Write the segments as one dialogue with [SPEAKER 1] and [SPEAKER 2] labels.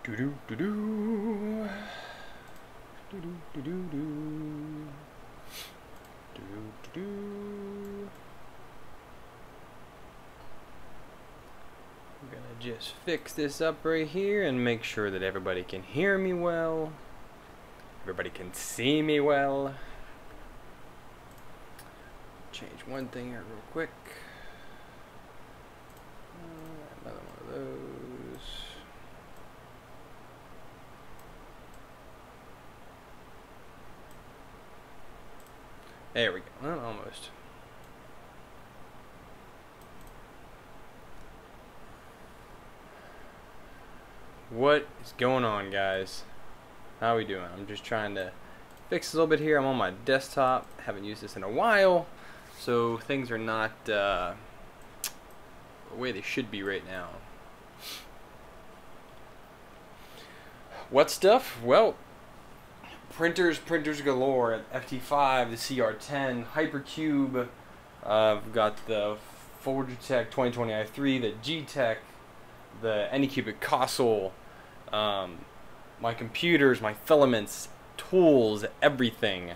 [SPEAKER 1] Do do do do. Do do do do do. Do do do. I'm gonna just fix this up right here and make sure that everybody can hear me well. Everybody can see me well. Change one thing here real quick. Another one of those. There we go. Well, almost. What is going on, guys? How are we doing? I'm just trying to fix a little bit here. I'm on my desktop. Haven't used this in a while, so things are not the way they should be right now. What stuff? Well, printers galore. FT5, the CR10, Hypercube. I've got the Fugatech 2020 i3, the G-Tech, the Anycubic console, my computers, my filaments, tools, everything.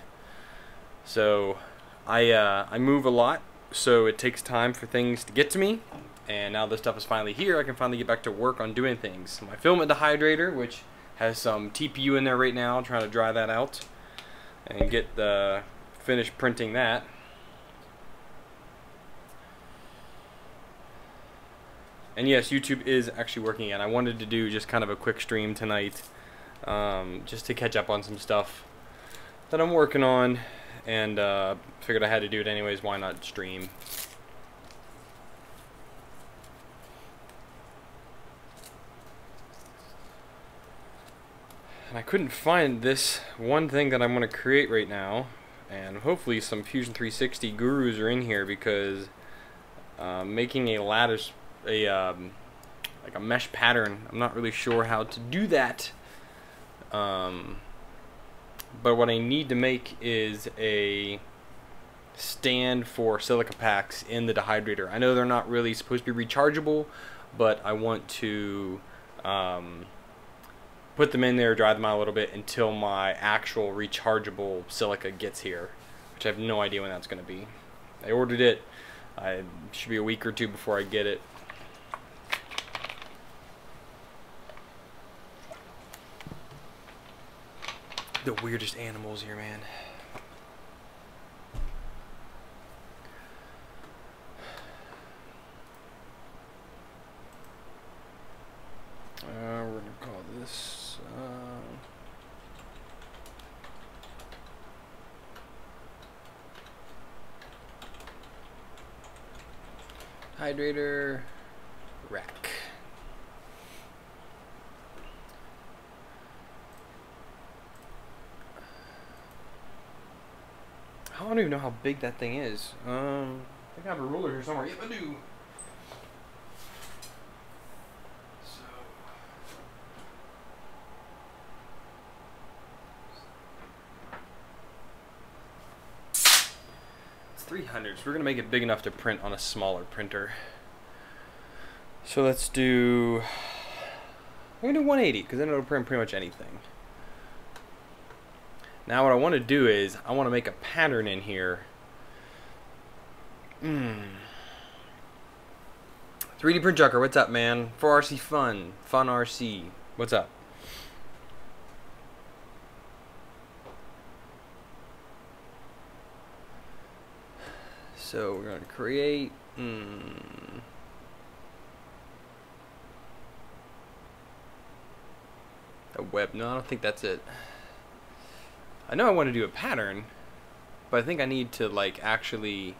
[SPEAKER 1] So I move a lot, so it takes time for things to get to me. And now this stuff is finally here. I can finally get back to work on doing things. My filament dehydrator, which has some TPU in there right now, trying to dry that out and get the finished printing that. And yes, YouTube is actually working again. I wanted to do just kind of a quick stream tonight, just to catch up on some stuff that I'm working on, and figured I had to do it anyways. Why not stream? And I couldn't find this one thing that I'm going to create right now, and hopefully some Fusion 360 gurus are in here, because making a lattice, like a mesh pattern, I'm not really sure how to do that. But what I need to make is a stand for silica packs in the dehydrator. I know they're not really supposed to be rechargeable, but I want to put them in there, dry them out a little bit until my actual rechargeable silica gets here, which I have no idea when that's going to be. I ordered it. It should be a week or two before I get it. The weirdest animals here, man. We're gonna call this hydrator rack. I don't even know how big that thing is. I think I have a ruler here somewhere. Yep, I do. So, it's 300, so we're gonna make it big enough to print on a smaller printer. So let's do. We're gonna do 180 because then it'll print pretty much anything. Now what I want to do is I want to make a pattern in here. 3D Print Jucker, what's up, man? 4RC Fun RC, what's up? So we're going to create a web. No, I don't think that's it. I know I want to do a pattern, but I think I need to like actually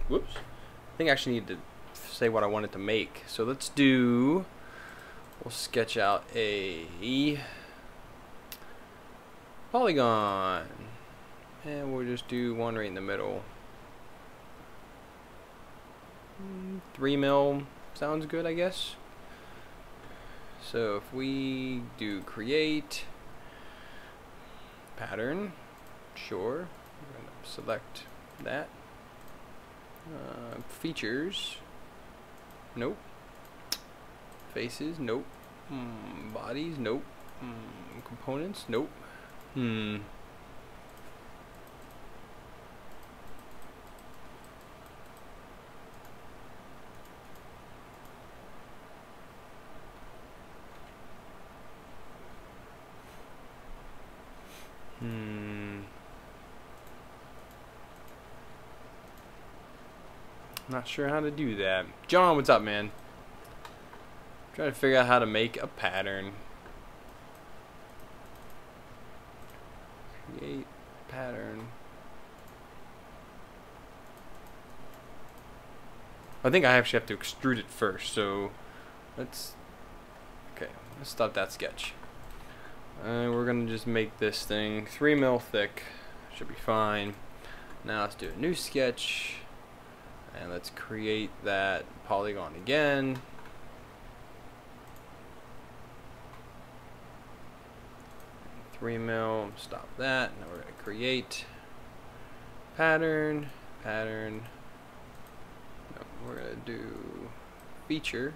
[SPEAKER 1] whoops. I think I actually need to say what I want it to make. So let's do, we'll sketch out a polygon, and we'll just do one right in the middle. 3 mil sounds good, I guess. So if we do create pattern, sure, we're going to select that. Features, Nope. Faces? Nope. Bodies? Nope. Components? Nope. Not sure how to do that. John, what's up, man? Trying to figure out how to make a pattern. Create pattern. I think I actually have to extrude it first, so let's stop that sketch. We're gonna just make this thing 3 mil thick. Should be fine. Now let's do a new sketch. And let's create that polygon again. Three mil, stop that. Now we're going to create pattern. No, we're going to do feature.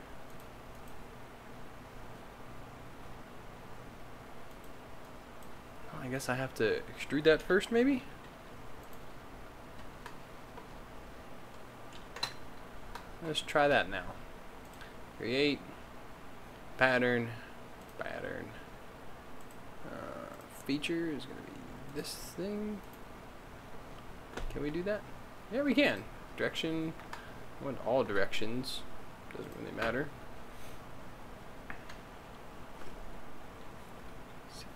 [SPEAKER 1] Oh, I guess I have to extrude that first, maybe? Let's try that now. Create pattern. Feature is going to be this thing. Can we do that? Yeah, we can. Direction. I want all directions. Doesn't really matter. 6,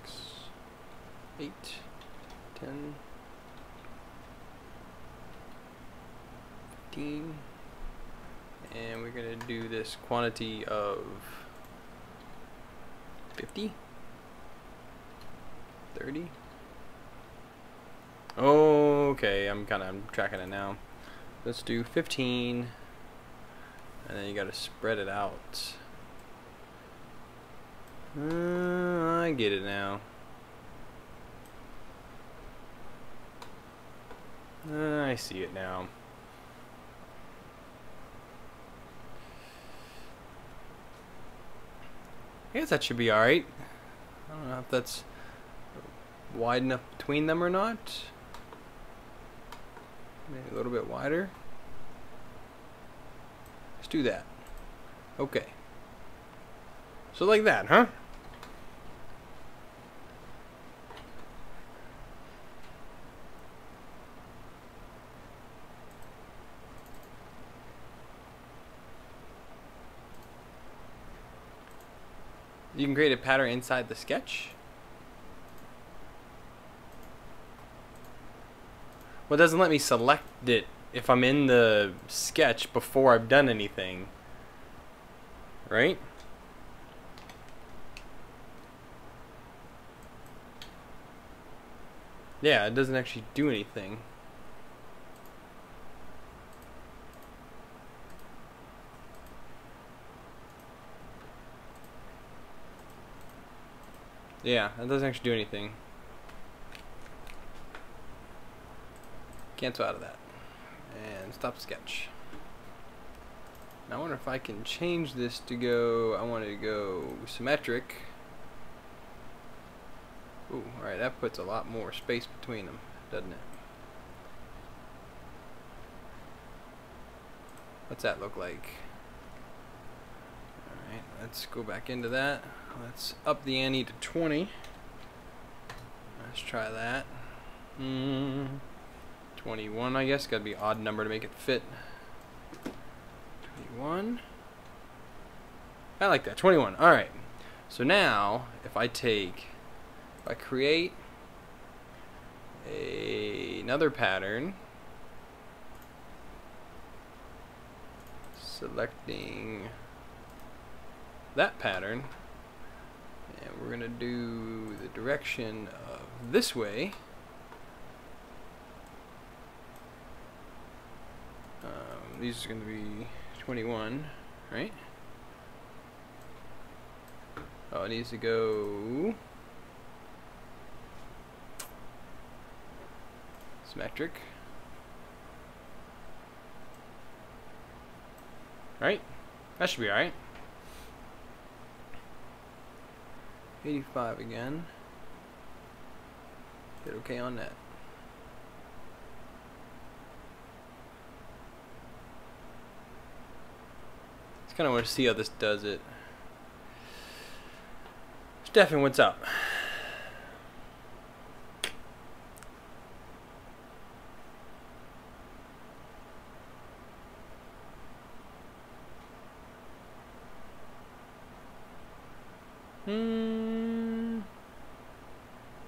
[SPEAKER 1] 8, 10, 15. And we're going to do this quantity of 50, 30. Okay, I'm tracking it now. Let's do 15, and then you got to spread it out. I get it now. I see it now. I guess that should be alright. I don't know if that's wide enough between them or not. Maybe a little bit wider. Let's do that. Okay. So like that, huh? You can create a pattern inside the sketch. Well, it doesn't let me select it if I'm in the sketch before I've done anything. Right? Yeah, it doesn't actually do anything. Yeah, that doesn't actually do anything. Cancel out of that. And stop sketch. Now I wonder if I can change this to go, I want to go symmetric. Ooh, alright, that puts a lot more space between them, doesn't it? What's that look like? Alright, let's go back into that. Let's up the ante to 20. Let's try that. 21, I guess. Gotta be an odd number to make it fit. 21. I like that. 21. Alright. So now, if I create another pattern, selecting that pattern, and we're going to do the direction of this way. These are going to be 21, right? Oh, it needs to go symmetric, right? That should be alright. 85 again. Hit OK on that. Just kind of want to see how this does it. Stefan, what's up?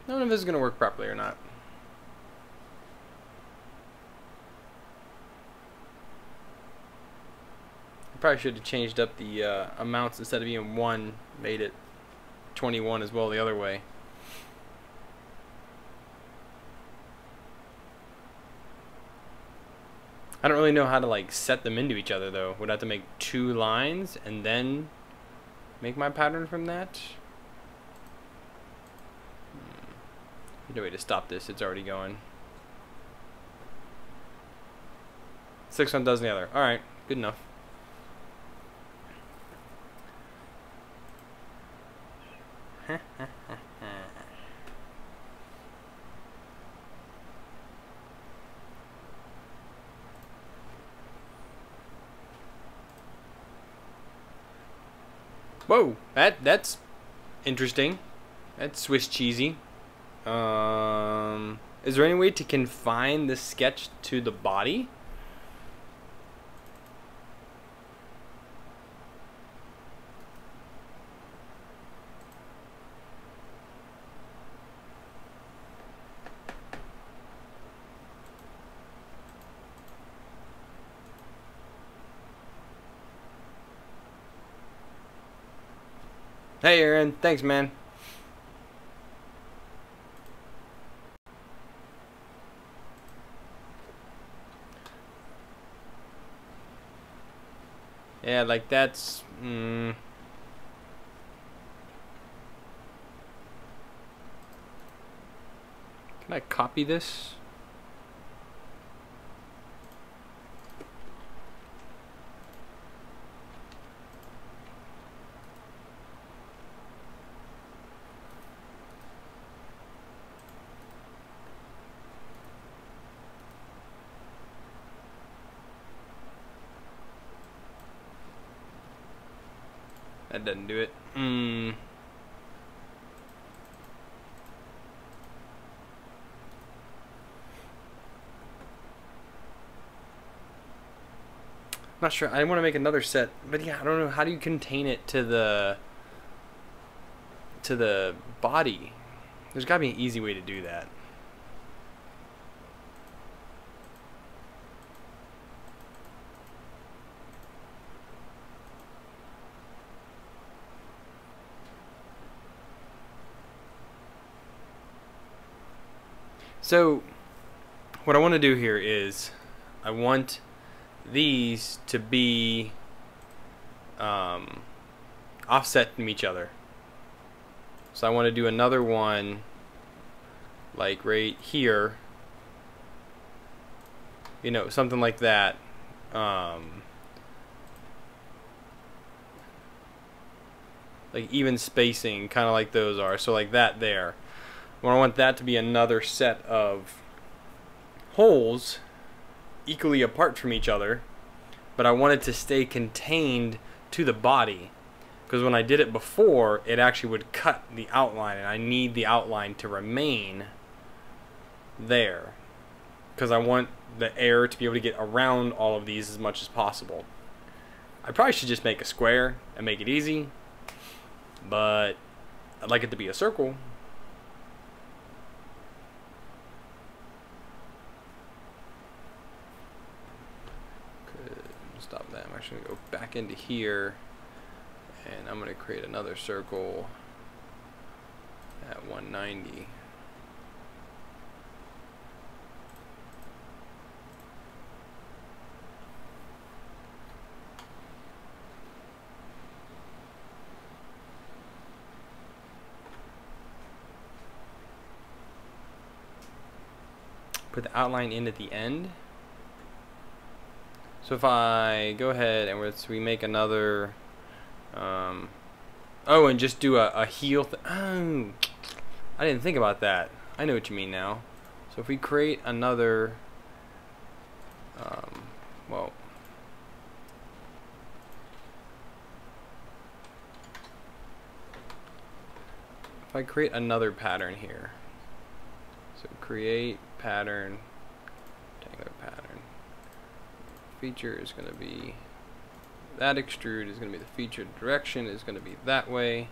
[SPEAKER 1] I don't know if this is going to work properly or not. I probably should have changed up the amounts. Instead of being 1, made it 21 as well the other way. I don't really know how to like set them into each other though. Would I have to make 2 lines and then make my pattern from that? No way to stop this. It's already going. 6 one does the other. Alright, good enough. Whoa, that's interesting. That's Swiss cheesy. Is there any way to confine the sketch to the body? Hey Aaron, thanks man. Yeah, like that's... Can I copy this? That doesn't do it. Not sure. I want to make another set, but yeah, I don't know. How do you contain it to the body? There's got to be an easy way to do that. So what I want to do here is I want these to be offset from each other. So I want to do another one like right here, you know, something like that. Like even spacing, kind of like those are. So like that there. Well, I want that to be another set of holes equally apart from each other, but I want it to stay contained to the body, because when I did it before, it actually would cut the outline, and I need the outline to remain there, because I want the air to be able to get around all of these as much as possible. I probably should just make a square and make it easy, but I'd like it to be a circle. Stop that. I'm actually going to go back into here, and I'm going to create another circle at 190. Put the outline in at the end. So if I go ahead and we make another, oh, and just do a heal. Oh, I didn't think about that. I know what you mean now. So if we create another, well, if I create another pattern here, so create pattern, rectangular pattern, feature is going to be that, extrude is going to be the feature, direction is going to be that way.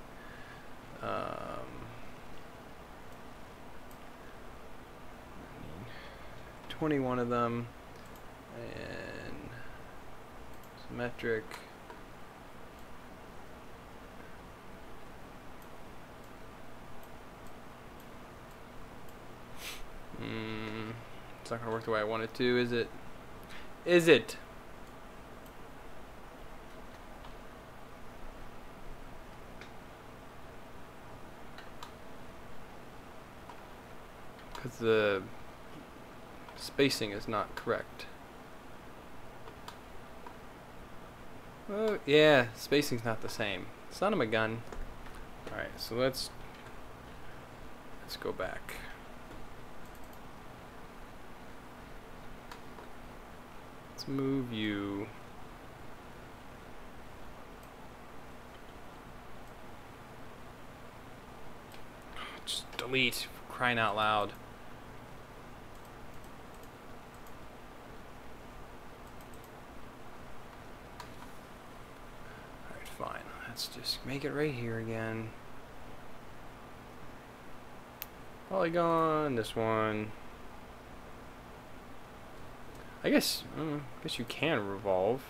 [SPEAKER 1] 21 of them, and symmetric. It's not gonna work the way I want it to, is it? Is it? Because the spacing is not correct. Oh yeah, spacing's not the same. Son of a gun. Alright, so let's go back. Let's move you. Just delete, for crying out loud. Alright, fine. Let's just make it right here again. Polygon, this one. I guess you can revolve.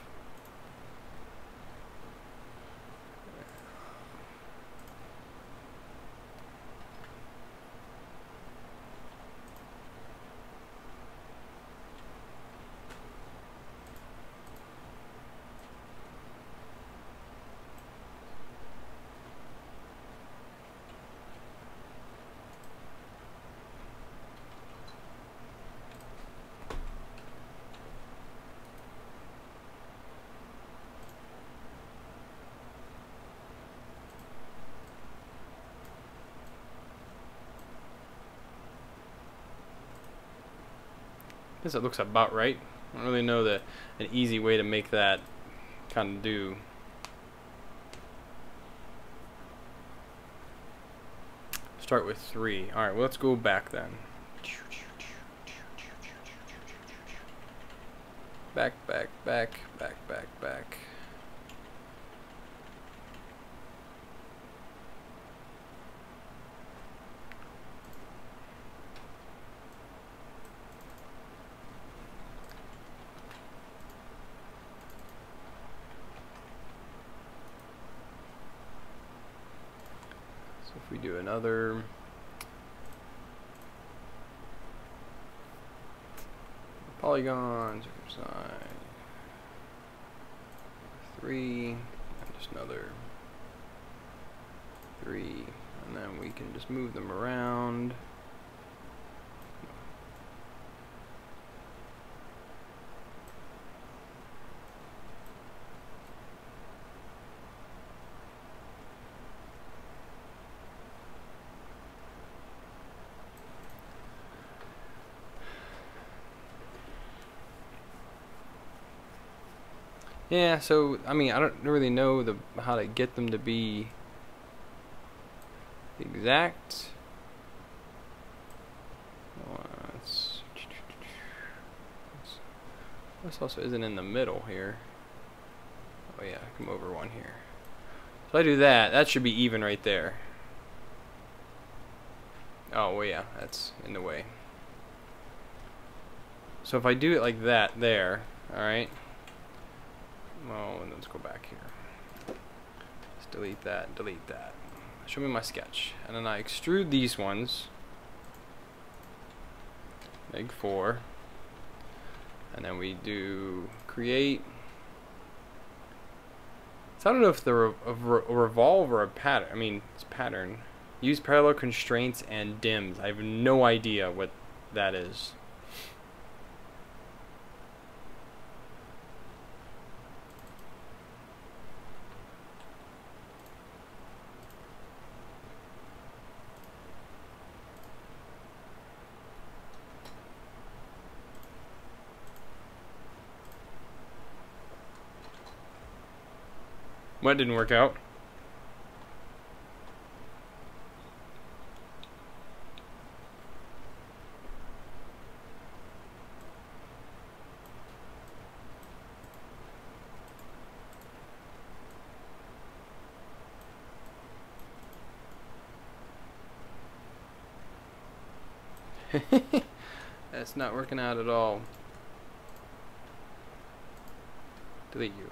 [SPEAKER 1] I guess it looks about right. I don't really know an easy way to make that kind of do. Start with 3. Alright, well, let's go back then. Back. So if we do another polygon, circumcise 3, and just another 3, and then we can just move them around. Yeah, so I mean, I don't really know how to get them to be exact. This also isn't in the middle here. Oh yeah, come over one here. So I do that. That should be even right there. Oh well, yeah, that's in the way. So if I do it like that there, all right. Well, and let's go back here. Just delete that, delete that. Show me my sketch. And then I extrude these ones. Meg 4. And then we do create. So I don't know if they're a revolve or a pattern. I mean, it's pattern. Use parallel constraints and dims. I have no idea what that is. What didn't work out? That's not working out at all. Delete you.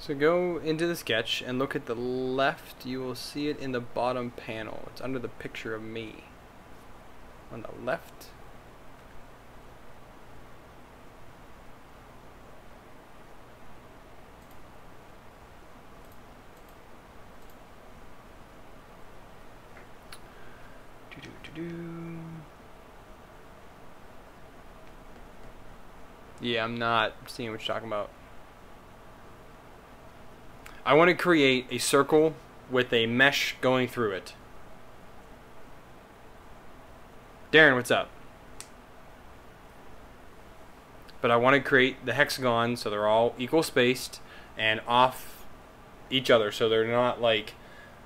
[SPEAKER 1] So go into the sketch and look at the left. You will see it in the bottom panel. It's under the picture of me. On the left. Yeah, I'm not seeing what you're talking about. I want to create a circle with a mesh going through it. Darren, what's up? But I want to create the hexagon so they're all equal spaced and off each other, so they're not like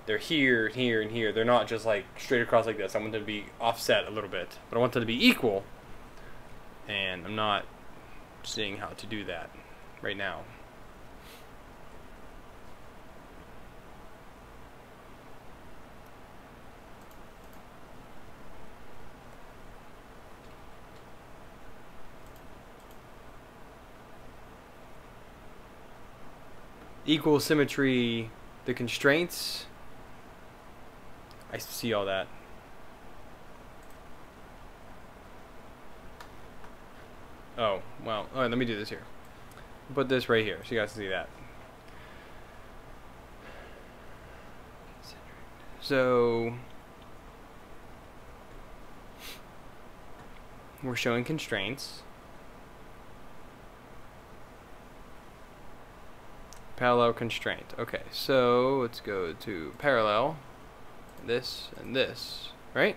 [SPEAKER 1] they're here, here, and here. They're not just like straight across like this. I want them to be offset a little bit, but I want them to be equal, and I'm not seeing how to do that right now. Equal symmetry, the constraints. I see all that. Oh, well, all right, let me do this here. Put this right here so you guys can see that. So we're showing constraints. Parallel constraint. Okay, so let's go to parallel, this and this, right?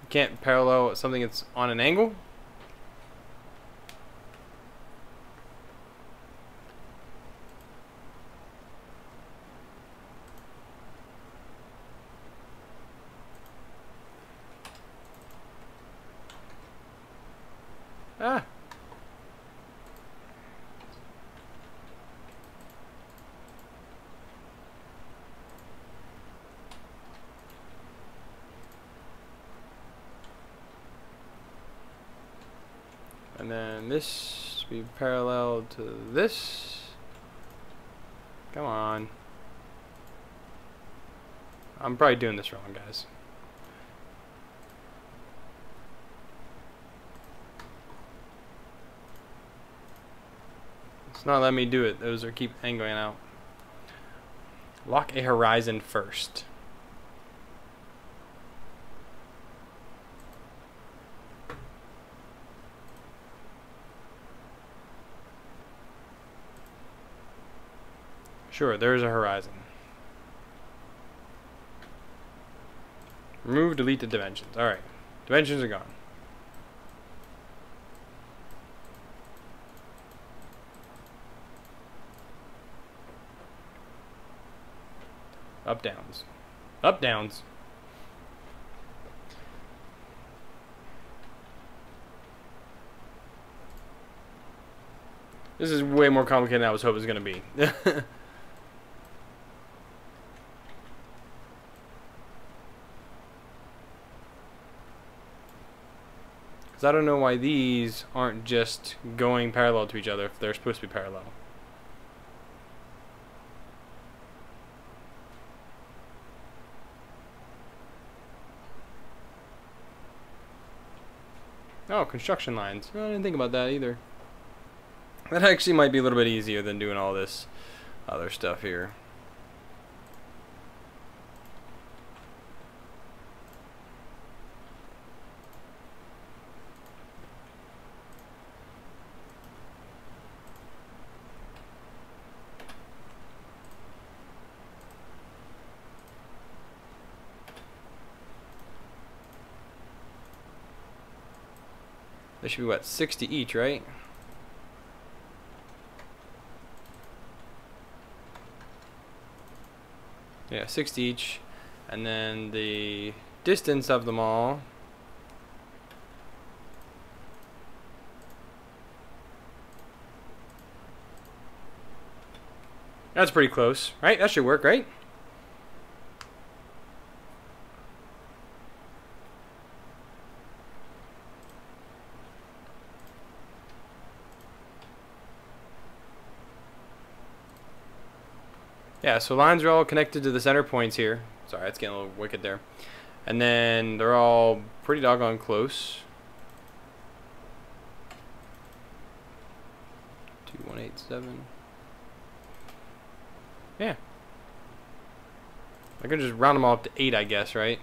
[SPEAKER 1] You can't parallel something that's on an angle? Ah. And then this be parallel to this. Come on. I'm probably doing this wrong, guys. It's not letting me do it. Those are keep angling out. Lock a horizon first. Sure, there's a horizon. Remove, delete the dimensions. Alright. Dimensions are gone. Up downs. Up downs. This is way more complicated than I was hoping it was going to be. Because I don't know why these aren't just going parallel to each other if they're supposed to be parallel. Oh, construction lines. I didn't think about that either. That actually might be a little bit easier than doing all this other stuff here. There should be, what, 60 each, right? Yeah, 60 each. And then the distance of them all. That's pretty close, right? That should work, right? Yeah, so lines are all connected to the center points here. Sorry, that's getting a little wicked there. And then they're all pretty doggone close. 2187. Yeah. I can just round them all up to 8, I guess, right?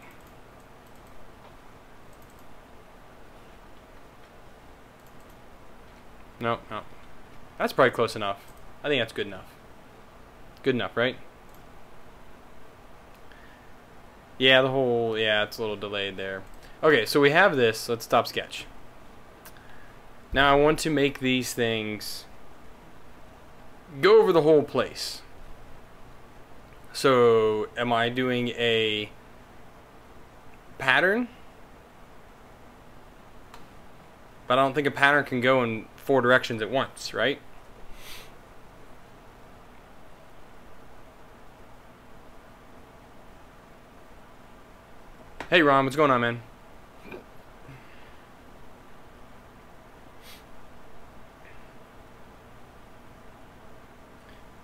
[SPEAKER 1] No, no. That's probably close enough. I think that's good enough. Good enough, right? Yeah, it's a little delayed there. Okay, so we have this. Let's stop sketch. Now I want to make these things go over the whole place. So, am I doing a pattern? But I don't think a pattern can go in 4 directions at once, right? Hey Ron, what's going on, man?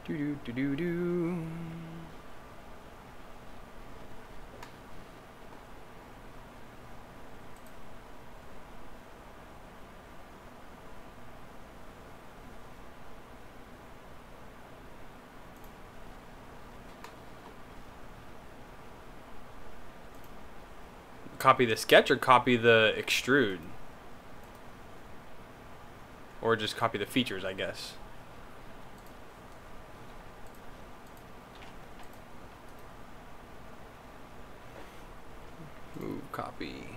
[SPEAKER 1] Do do do do do. Copy the sketch or copy the extrude? Or just copy the features, I guess. Move, copy.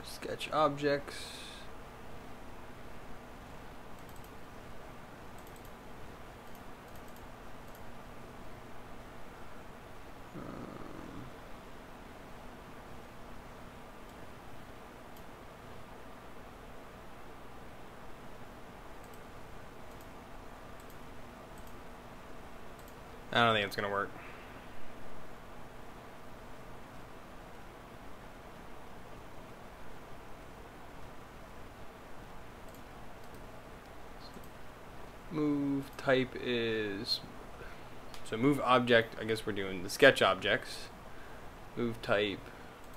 [SPEAKER 1] Sketch objects. I don't think it's gonna work. Move type is, so move object, I guess we're doing the sketch objects. Move type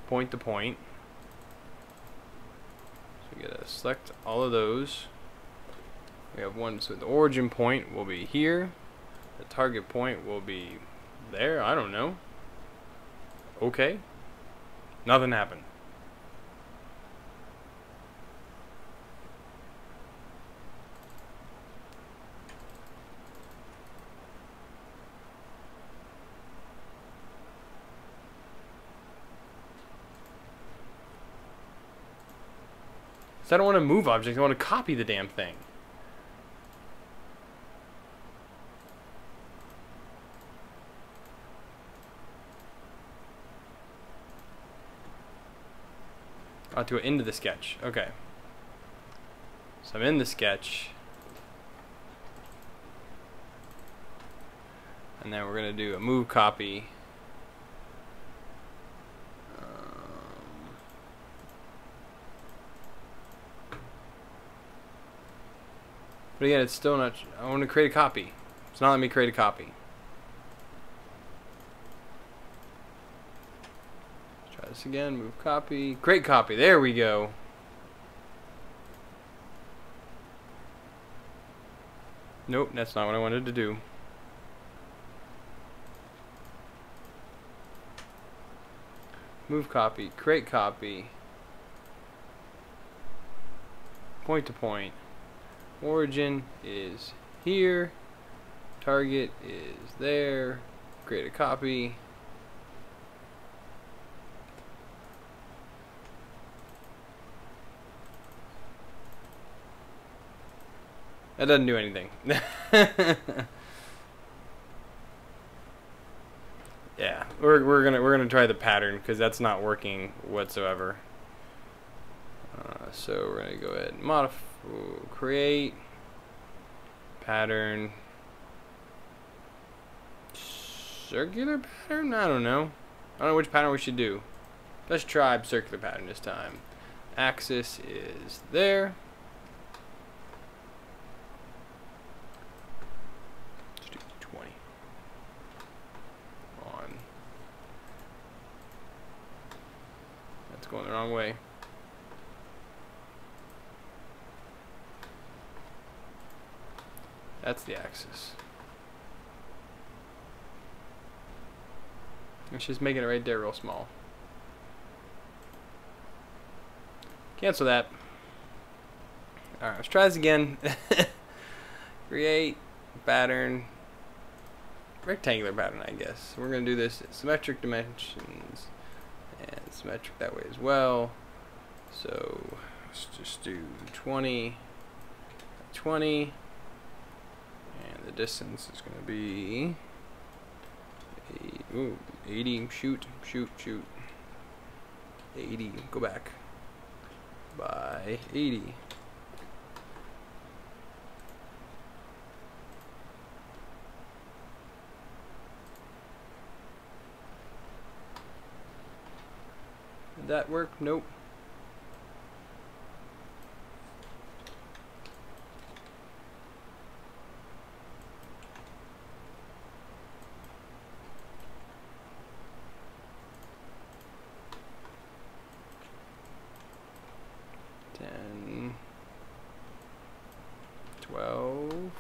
[SPEAKER 1] point to point. So we gotta select all of those. We have one, so the origin point will be here. The target point will be there. I don't know. Okay. Nothing happened. So I don't want to move objects. I want to copy the damn thing. I have to go into the sketch. Okay. So I'm in the sketch. And then we're going to do a move copy. But again, it's still not. I want to create a copy. It's not letting me create a copy. Let's try this again. Move copy. Create copy. There we go. Nope, that's not what I wanted to do. Move copy. Create copy. Point to point. Origin is here. Target is there. Create a copy. That doesn't do anything. Yeah, we're gonna try the pattern because that's not working whatsoever. So we're gonna go ahead and modify, create pattern, circular pattern. I don't know which pattern we should do. Let's try circular pattern this time. Axis is there. Let's do 20 on. That's going the wrong way. That's the axis. Let's just making it right there real small. Cancel that. Alright, let's try this again. Create pattern. Rectangular pattern, I guess. We're going to do this at symmetric dimensions and symmetric that way as well. So let's just do 20, 20. And the distance is going to be 80. Shoot. 80. Go back. By 80. Did that work? Nope. Ten, 12,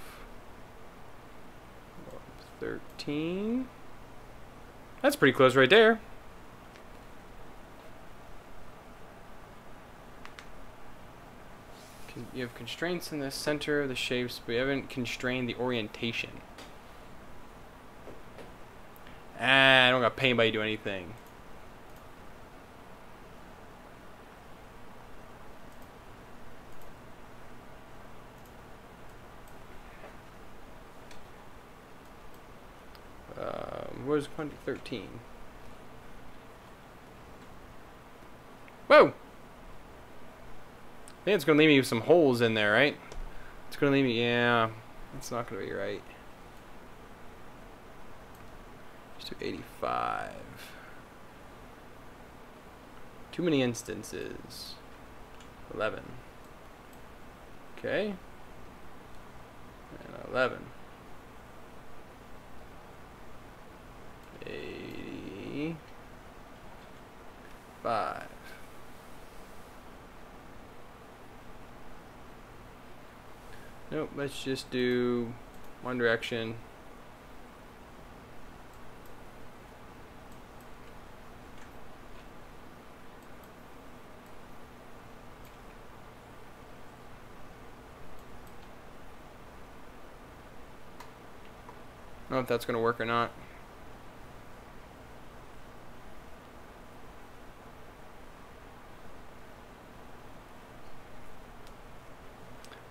[SPEAKER 1] 13. That's pretty close right there. You have constraints in the center of the shapes, but we haven't constrained the orientation. I don't got to pay anybody to do anything. Where's 2013? Whoa! I think it's going to leave me with some holes in there, right? It's going to leave me, yeah. It's not going to be right. Just do 85. Too many instances. 11. Okay. And 11. 85. Nope, let's just do one direction. I don't know if that's going to work or not.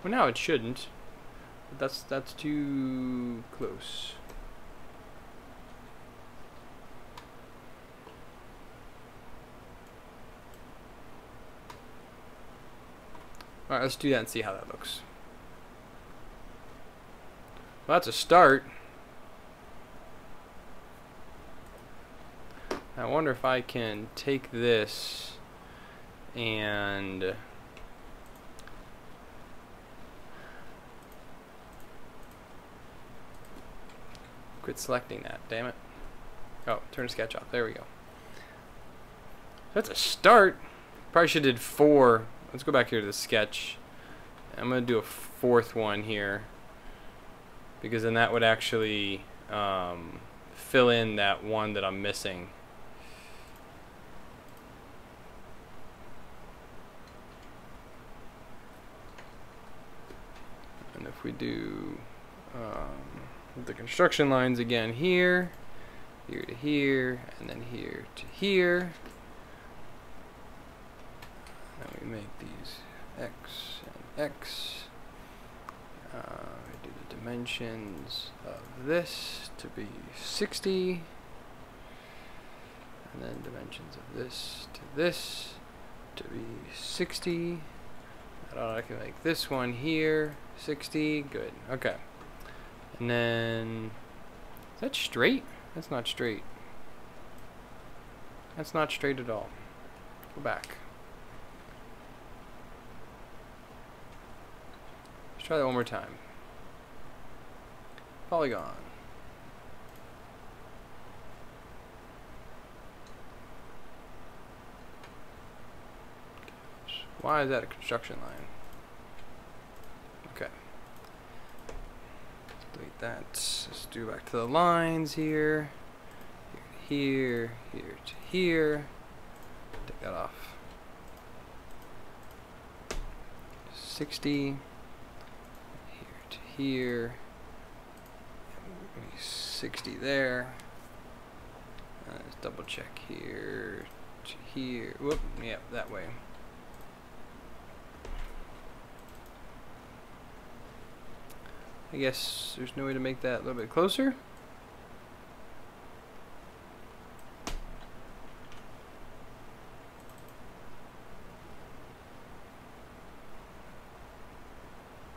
[SPEAKER 1] Well, now it shouldn't. But that's too close. Alright, let's do that and see how that looks. Well, that's a start. I wonder if I can take this and quit selecting that, damn it. Oh, turn the sketch off. There we go. That's a start. Probably should have did 4. Let's go back here to the sketch. I'm going to do a 4th one here, because then that would actually fill in that one that I'm missing. And if we do the construction lines again here, here to here, and then here to here, and we make these X and X. We do the dimensions of this to be 60, and then dimensions of this to be 60. I can make this one here 60. Good. Okay. And then, is that straight? That's not straight. That's not straight at all. Go back. Let's try that one more time. Polygon. Why is that a construction line? Okay. Let's delete that. Let's do back to the lines here. Here to here, here to here. Take that off. 60. Here to here. 60 there. Let's double check here to here. Whoop, yep, that way. I guess there's no way to make that a little bit closer.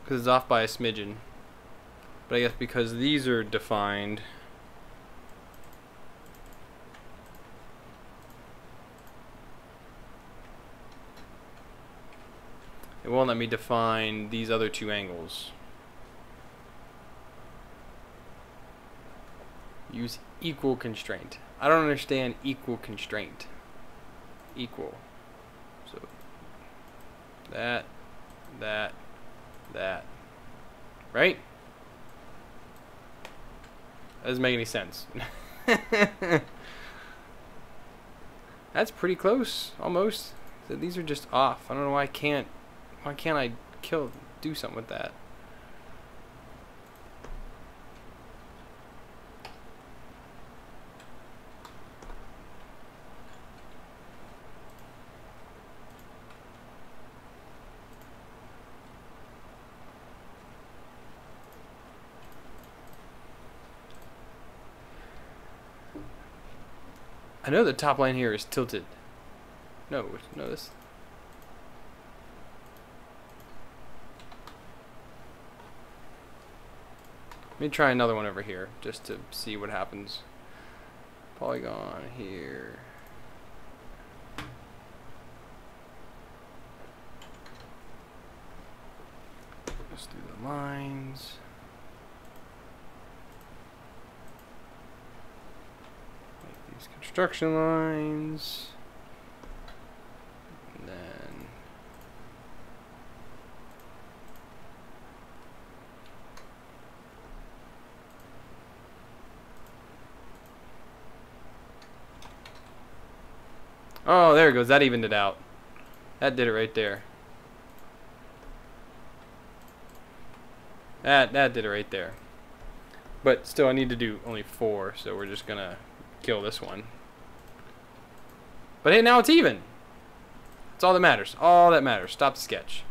[SPEAKER 1] Because it's off by a smidgen. But I guess because these are defined, it won't let me define these other 2 angles. Use equal constraint. I don't understand equal constraint. Equal. So that. Right? That doesn't make any sense. That's pretty close, almost. So these are just off. I don't know why can't I do something with that? I know the top line here is tilted. No, this. Let me try another one over here, just to see what happens. Polygon here. Let's do the lines. Construction lines, and then oh, there it goes. That evened it out. That did it right there. That did it right there. But still, I need to do only 4, so we're just gonna kill this one. But hey, now it's even. That's all that matters. All that matters. Stop the sketch.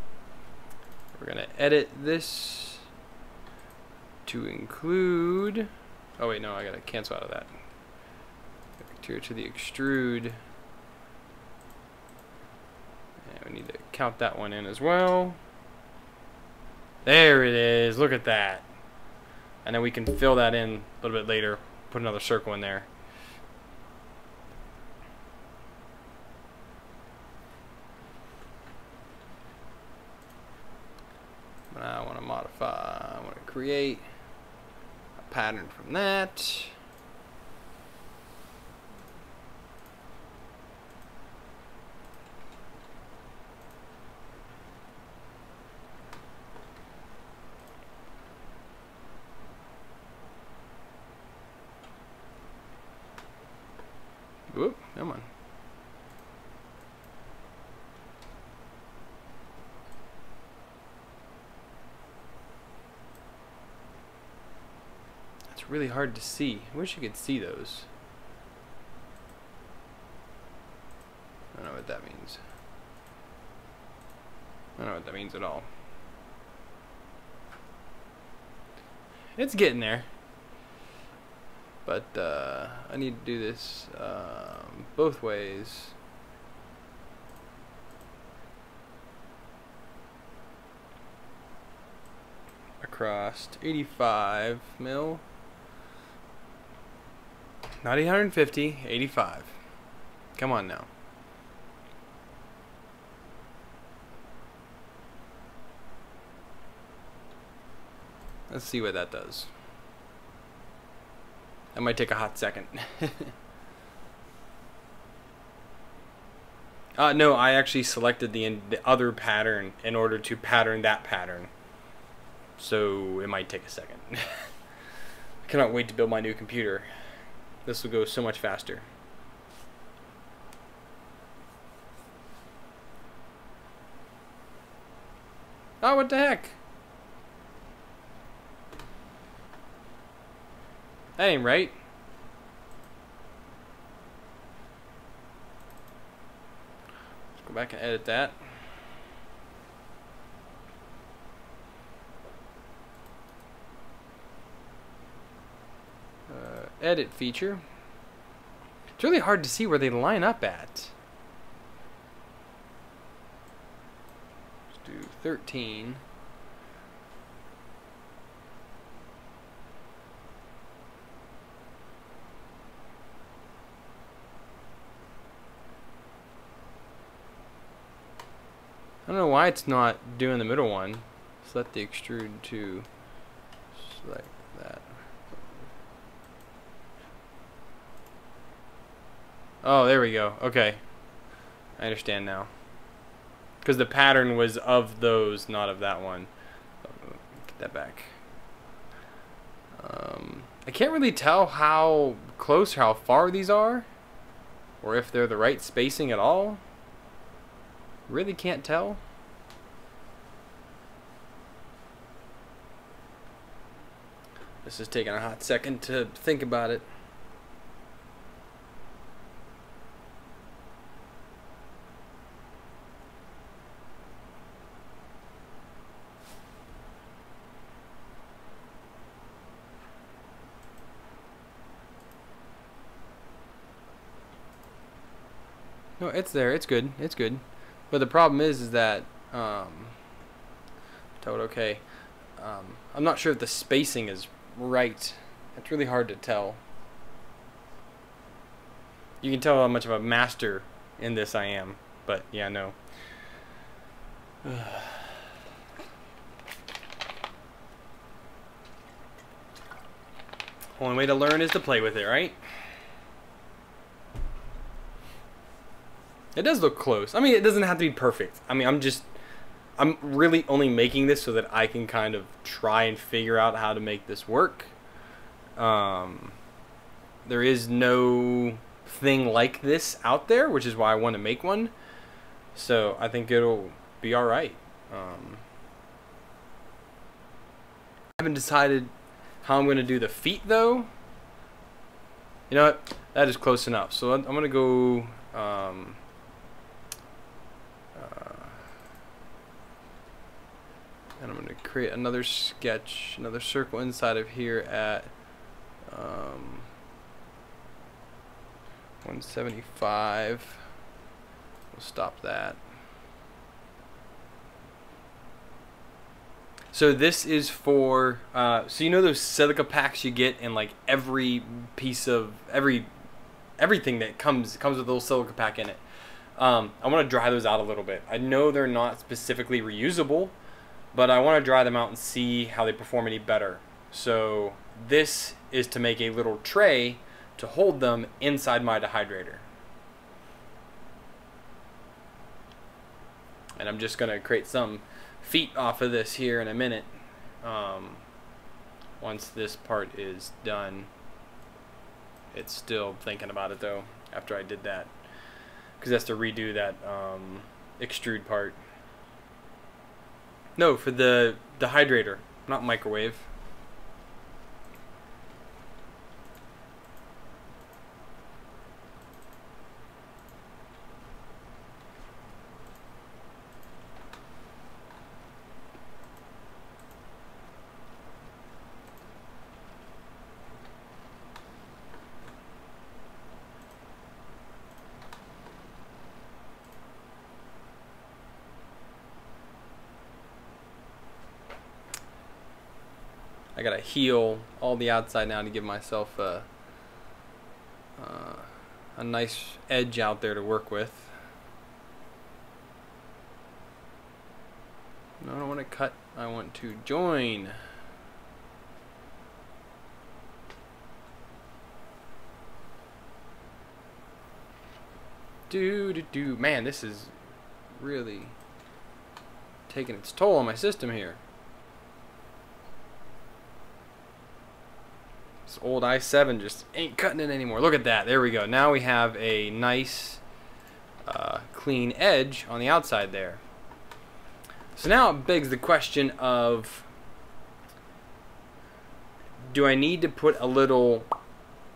[SPEAKER 1] We're gonna edit this to include. Oh wait, no, I gotta cancel out of that. Back here to the extrude. And we need to count that one in as well. There it is. Look at that. And then we can fill that in a little bit later. Put another circle in there. I want to modify, I want to create a pattern from that. really hard to see. I wish you could see those. I don't know what that means. I don't know what that means at all. It's getting there. But I need to do this both ways. Across 85 mil. Not 850, 85. Come on now. Let's see what that does. That might take a hot second. No, I actually selected the other pattern in order to pattern that pattern. So it might take a second. I cannot wait to build my new computer. This will go so much faster. Oh, what the heck? That ain't right. Let's go back and edit that. Edit feature. It's really hard to see where they line up at. Let's do 13. I don't know why it's not doing the middle one. Select the extrude to select that. Oh, there we go. Okay. I understand now. Because the pattern was of those, not of that one. Get that back. I can't really tell how close or how far these are. Or if they're the right spacing at all. Really can't tell. This is taking a hot second to think about it. No, it's there. It's good. It's good. But the problem is that okay. I'm not sure if the spacing is right. It's really hard to tell. You can tell how much of a master in this I am. But yeah, no. Only way to learn is to play with it, right? It does look close. I mean, it doesn't have to be perfect. I mean, I'm really only making this so that I can kind of try and figure out how to make this work. There is no thing like this out there, which is why I want to make one. So I think it'll be alright. I haven't decided how I'm going to do the feet, though. You know what? That is close enough. So I'm going to go... and I'm going to create another sketch, another circle inside of here at 175. We'll stop that. So this is for, so you know those silica packs you get in like every piece of, everything that comes with a little silica pack in it. I want to dry those out a little bit. I know they're not specifically reusable, but I want to dry them out and see how they perform any better. So this is to make a little tray to hold them inside my dehydrator. And I'm just going to create some feet off of this here in a minute. Once this part is done. It's still thinking about it though after I did that, because that's to redo that extrude part. No, for the dehydrator, not microwave. I gotta heal all the outside now to give myself a nice edge out there to work with. No, I don't want to cut, I want to join. Man, this is really taking its toll on my system here. This old i7 just ain't cutting it anymore. Look at that. There we go. Now we have a nice clean edge on the outside there. So now it begs the question of, do I need to put a little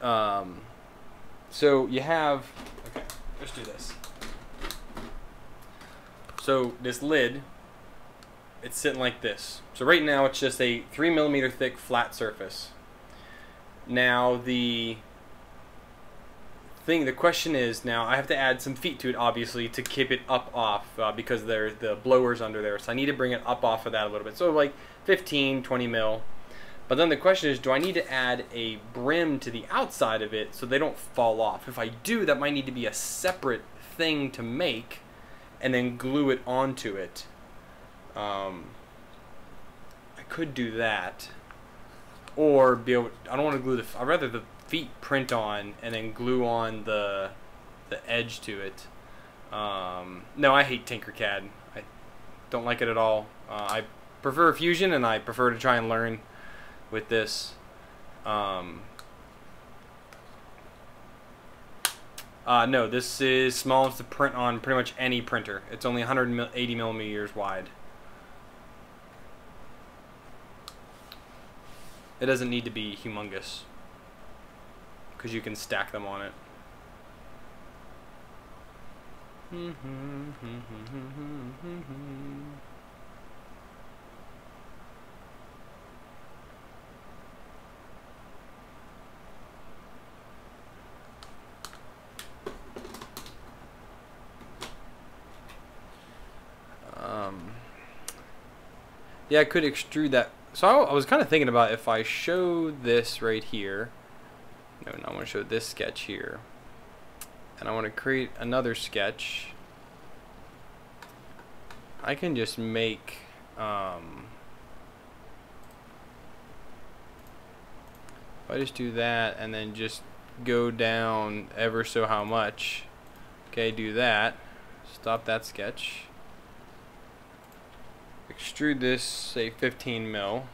[SPEAKER 1] so you have, okay, let's do this. So this lid, it's sitting like this. So right now it's just a 3mm thick flat surface. Now the question is, now I have to add some feet to it, obviously, to keep it up off because the blower's under there. So I need to bring it up off of that a little bit. So like 15, 20 mil. But then the question is, do I need to add a brim to the outside of it so they don't fall off? If I do, that might need to be a separate thing to make and then glue it onto it. I could do that. Or be able, I don't want to glue the, I'd rather the feet print on and then glue on the edge to it. No, I hate Tinkercad. I don't like it at all. I prefer Fusion, and I prefer to try and learn with this. No, this is small enough to print on pretty much any printer. It's only 180 millimeters wide. It doesn't need to be humongous because you can stack them on it. Yeah, I could extrude that. So I was kind of thinking about if I show this right here. No, I want to show this sketch here. And I want to create another sketch. I can just make if I just do that and then just go down ever so how much. Okay, do that. Stop that sketch. Extrude this, say 15 mil.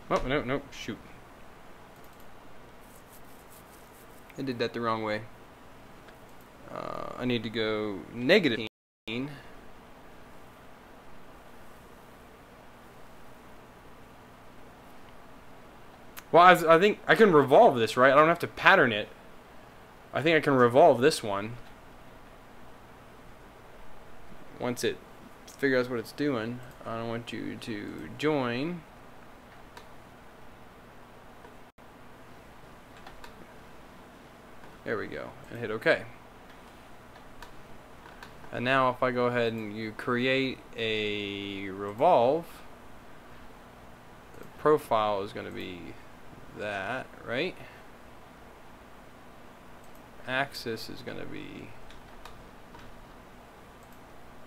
[SPEAKER 1] Oh, no, shoot. I did that the wrong way. I need to go negative 15. Well, I think I can revolve this, right? I don't have to pattern it. I think I can revolve this one. Once it figures out what it's doing, I want you to join. There we go. And hit OK. And now if I go ahead and you create a revolve, the profile is going to be that, right? Axis is going to be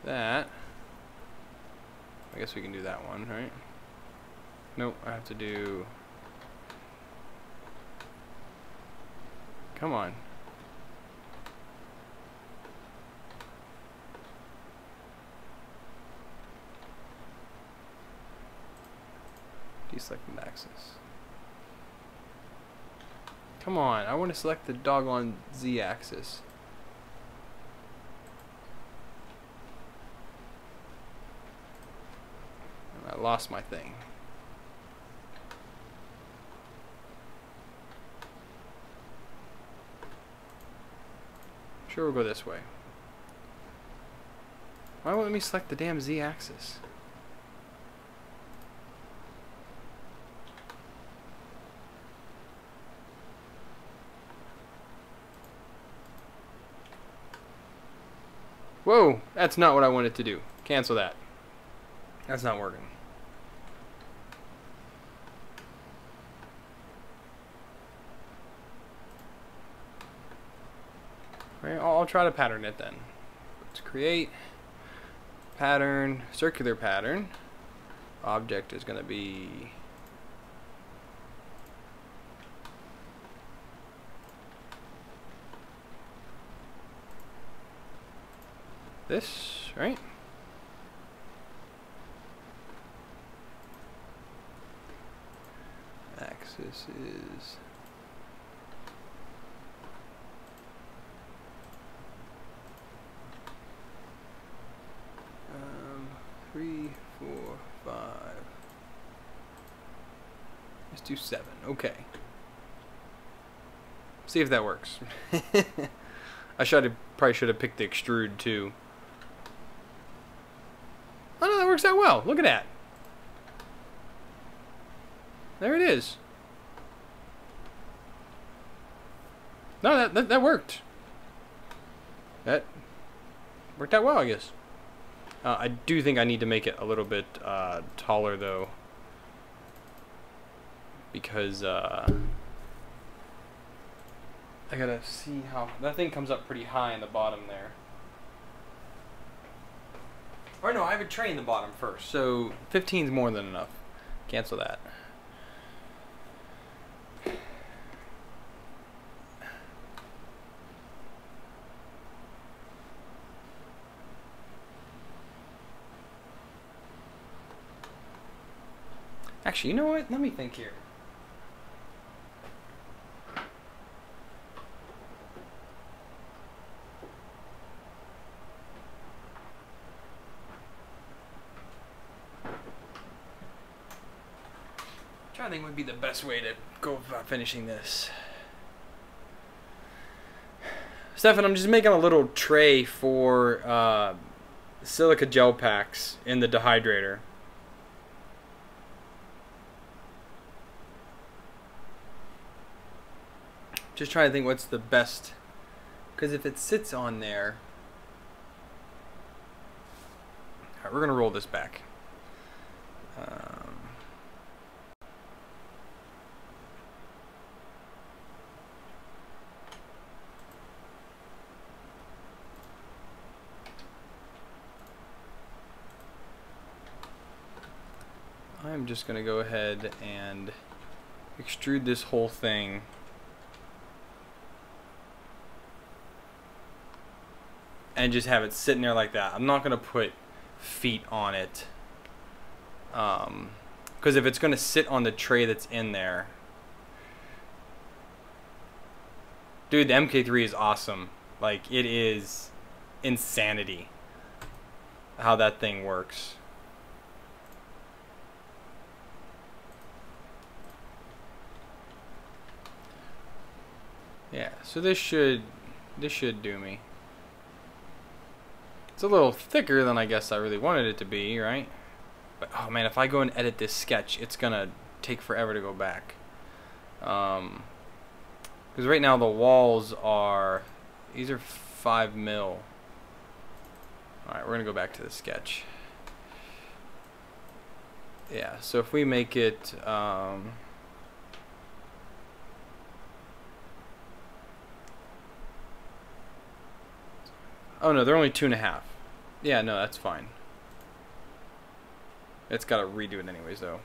[SPEAKER 1] that. I guess we can do that one, right? Nope, I have to do... Come on. Deselect the axis. Come on, I want to select the doggone Z-axis. I lost my thing. Sure, we'll go this way. Why won't let me select the damn Z-axis? Whoa, that's not what I wanted to do. Cancel that. That's not working. Right, I'll try to pattern it then. Let's create pattern, circular pattern. Object is going to be this, right? Axis is 3, 4, 5. Let's do 7. Okay. See if that works. Probably should have picked the extrude too. Oh no, that works out well. Look at that. There it is. No, that worked. That worked out well, I guess. I do think I need to make it a little bit taller though, because I gotta see how that thing comes up pretty high in the bottom there. Or no, I have a tray in the bottom first, so 15 is more than enough. Cancel that. Actually, you know what? Let me think here. I'm trying to think what would be the best way to go about finishing this. Stefan, I'm just making a little tray for silica gel packs in the dehydrator. Just trying to think what's the best, because if it sits on there, all right, we're gonna roll this back. I'm just gonna go ahead and extrude this whole thing. And just have it sitting there like that. I'm not going to put feet on it. Because if it's going to sit on the tray that's in there. Dude, the MK3 is awesome. Like, it is insanity how that thing works. Yeah, so this should do me. It's a little thicker than I guess I really wanted it to be, right? But oh man, if I go and edit this sketch, it's gonna take forever to go back. Because right now the walls are, these are 5 mil. Alright, we're gonna go back to the sketch. Yeah, so if we make it oh no, they're only 2.5. Yeah, no, that's fine. It's got to redo it anyways, though.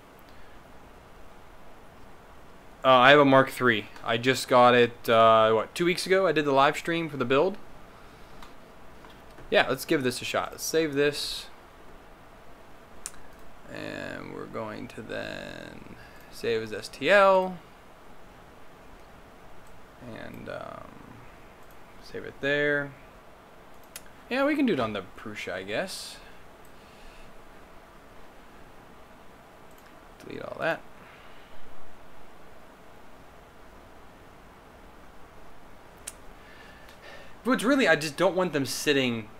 [SPEAKER 1] I have a Mark III. I just got it, what, 2 weeks ago? I did the live stream for the build. Yeah, let's give this a shot. Let's save this. And we're going to then save as STL. And save it there. Yeah, we can do it on the Prusa, I guess. Delete all that. But it's really, I just don't want them sitting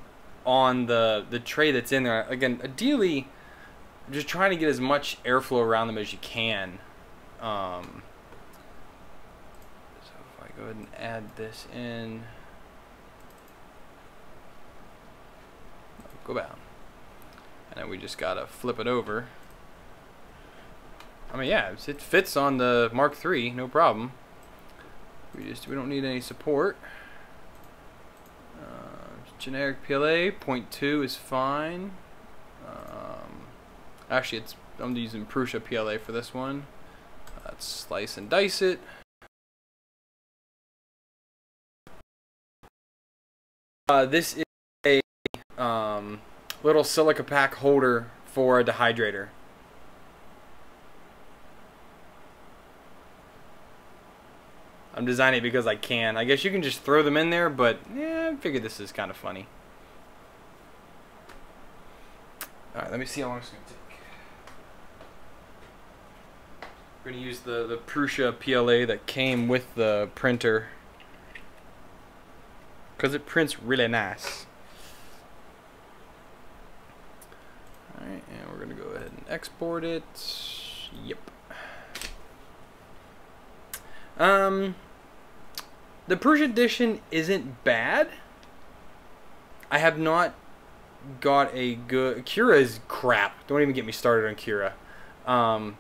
[SPEAKER 1] on the tray that's in there. Again, ideally, just trying to get as much airflow around them as you can. So if I go ahead and add this in. go down. And then we just gotta flip it over. I mean, yeah, it fits on the Mark III, no problem. We don't need any support. Generic PLA 0.2 is fine. Actually, I'm using Prusa PLA for this one. Let's slice and dice it. This is a little silica pack holder for a dehydrator. I'm designing it because I can. I guess you can just throw them in there, but yeah, I figured this is kind of funny. Alright, let me see how long it's going to take. We're going to use the Prusa PLA that came with the printer, because it prints really nice. Alright, and we're going to go ahead and export it. Yep. The Prusa edition isn't bad. I have not got a good... Cura is crap. Don't even get me started on Cura. I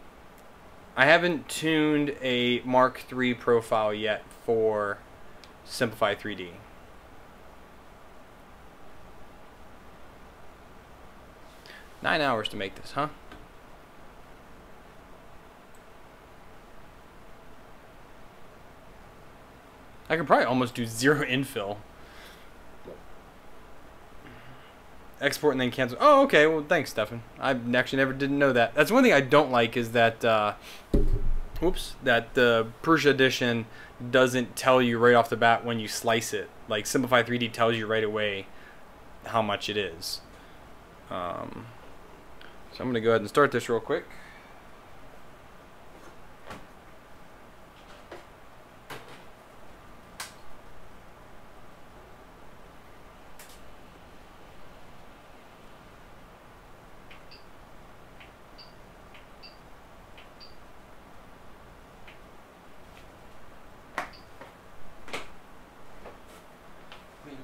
[SPEAKER 1] haven't tuned a Mark III profile yet for Simplify 3D. $9 hours to make this, huh? I could probably almost do 0 infill. Export and then cancel. Oh, okay. Well, thanks, Stefan. I actually didn't know that. That's one thing I don't like is that, that the Prusa edition doesn't tell you right off the bat when you slice it. Like Simplify 3D tells you right away how much it is. So I'm going to go ahead and start this real quick.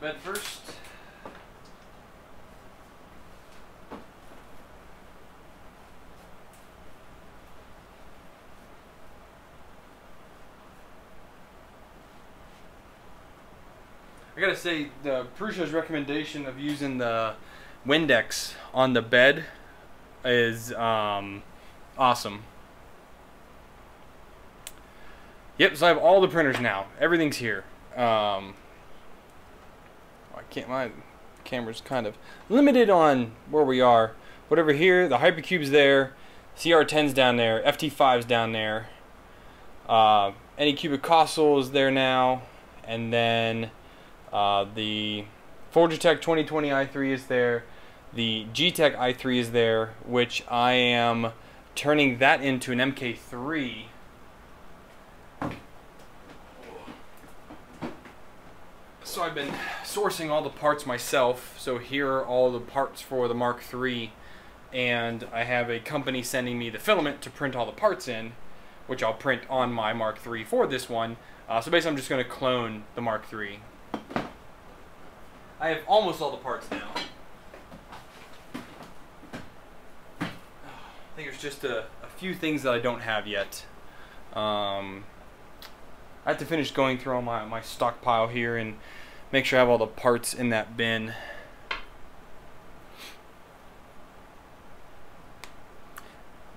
[SPEAKER 1] Bed first. I gotta say, the Prusa's recommendation of using the Windex on the bed is awesome. Yep, so I have all the printers now. Everything's here. My camera's kind of limited on where we are. Whatever here, the Hypercube's there, CR10's down there, FT5's down there, Anycubic Console is there now, and then the Fugatech 2020 i3 is there, the G-Tech i3 is there, which I am turning that into an MK3. So I've been sourcing all the parts myself. So here are all the parts for the Mark III, and I have a company sending me the filament to print all the parts in, which I'll print on my Mark III for this one. So basically I'm just going to clone the Mark III. I have almost all the parts now. I think there's just a few things that I don't have yet. I have to finish going through all my stockpile here and make sure I have all the parts in that bin.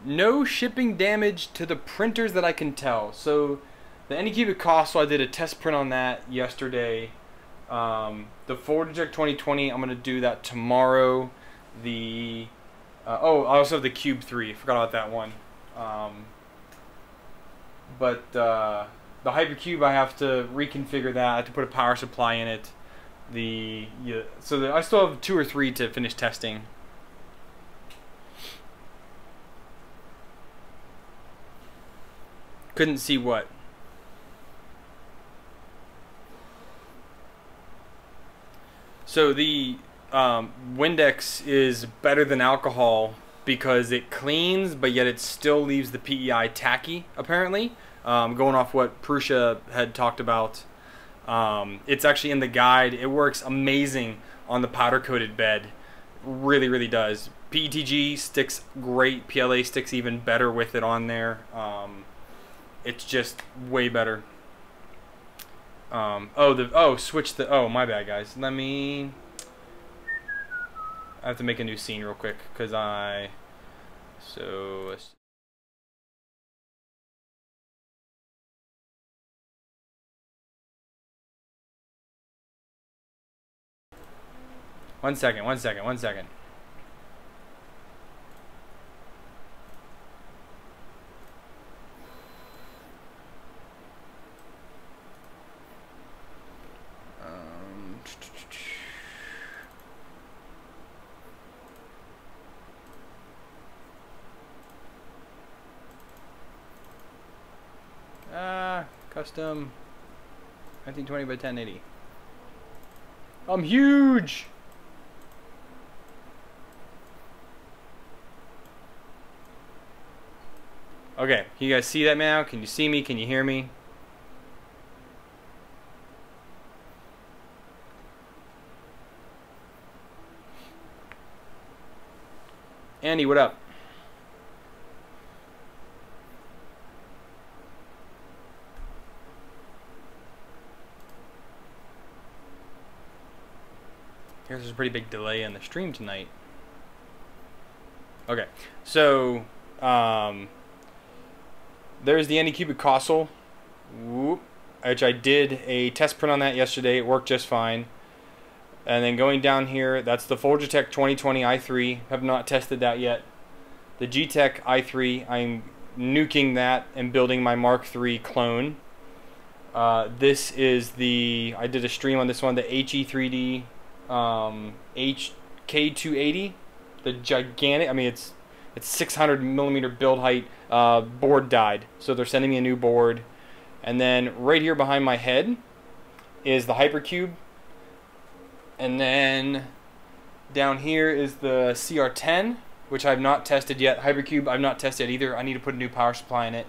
[SPEAKER 1] No shipping damage to the printers that I can tell. So the Anycubic Console, I did a test print on that yesterday. The Fugatech 2020, I'm going to do that tomorrow. The oh, I also have the Cube 3. Forgot about that one. The Hypercube, I have to reconfigure that. I have to put a power supply in it. I still have 2 or 3 to finish testing. Couldn't see what. So the Windex is better than alcohol because it cleans, but yet it still leaves the PEI tacky, apparently. Going off what Prusa had talked about. It's actually in the guide. It works amazing on the powder-coated bed. Really, really does. PETG sticks great. PLA sticks even better with it on there. It's just way better. Oh, my bad, guys. I have to make a new scene real quick because one second. Custom 1920 by 1080. I'm huge. Okay, can you guys see that now? Can you see me? Can you hear me? Andy, what up? There's a pretty big delay in the stream tonight. Okay, so there's the Anycubic console, which I did a test print on that yesterday. It worked just fine. And then going down here, that's the Fugatech 2020 i3. Have not tested that yet. The G-Tech i3, I'm nuking that and building my Mark III clone. This is I did a stream on this one, the HE3D HK280, the gigantic, I mean it's 600 millimeter build height. Board died, so they're sending me a new board. And then right here behind my head is the Hypercube, and then down here is the CR10, which I've not tested yet. Hypercube I've not tested either. I need to put a new power supply in it.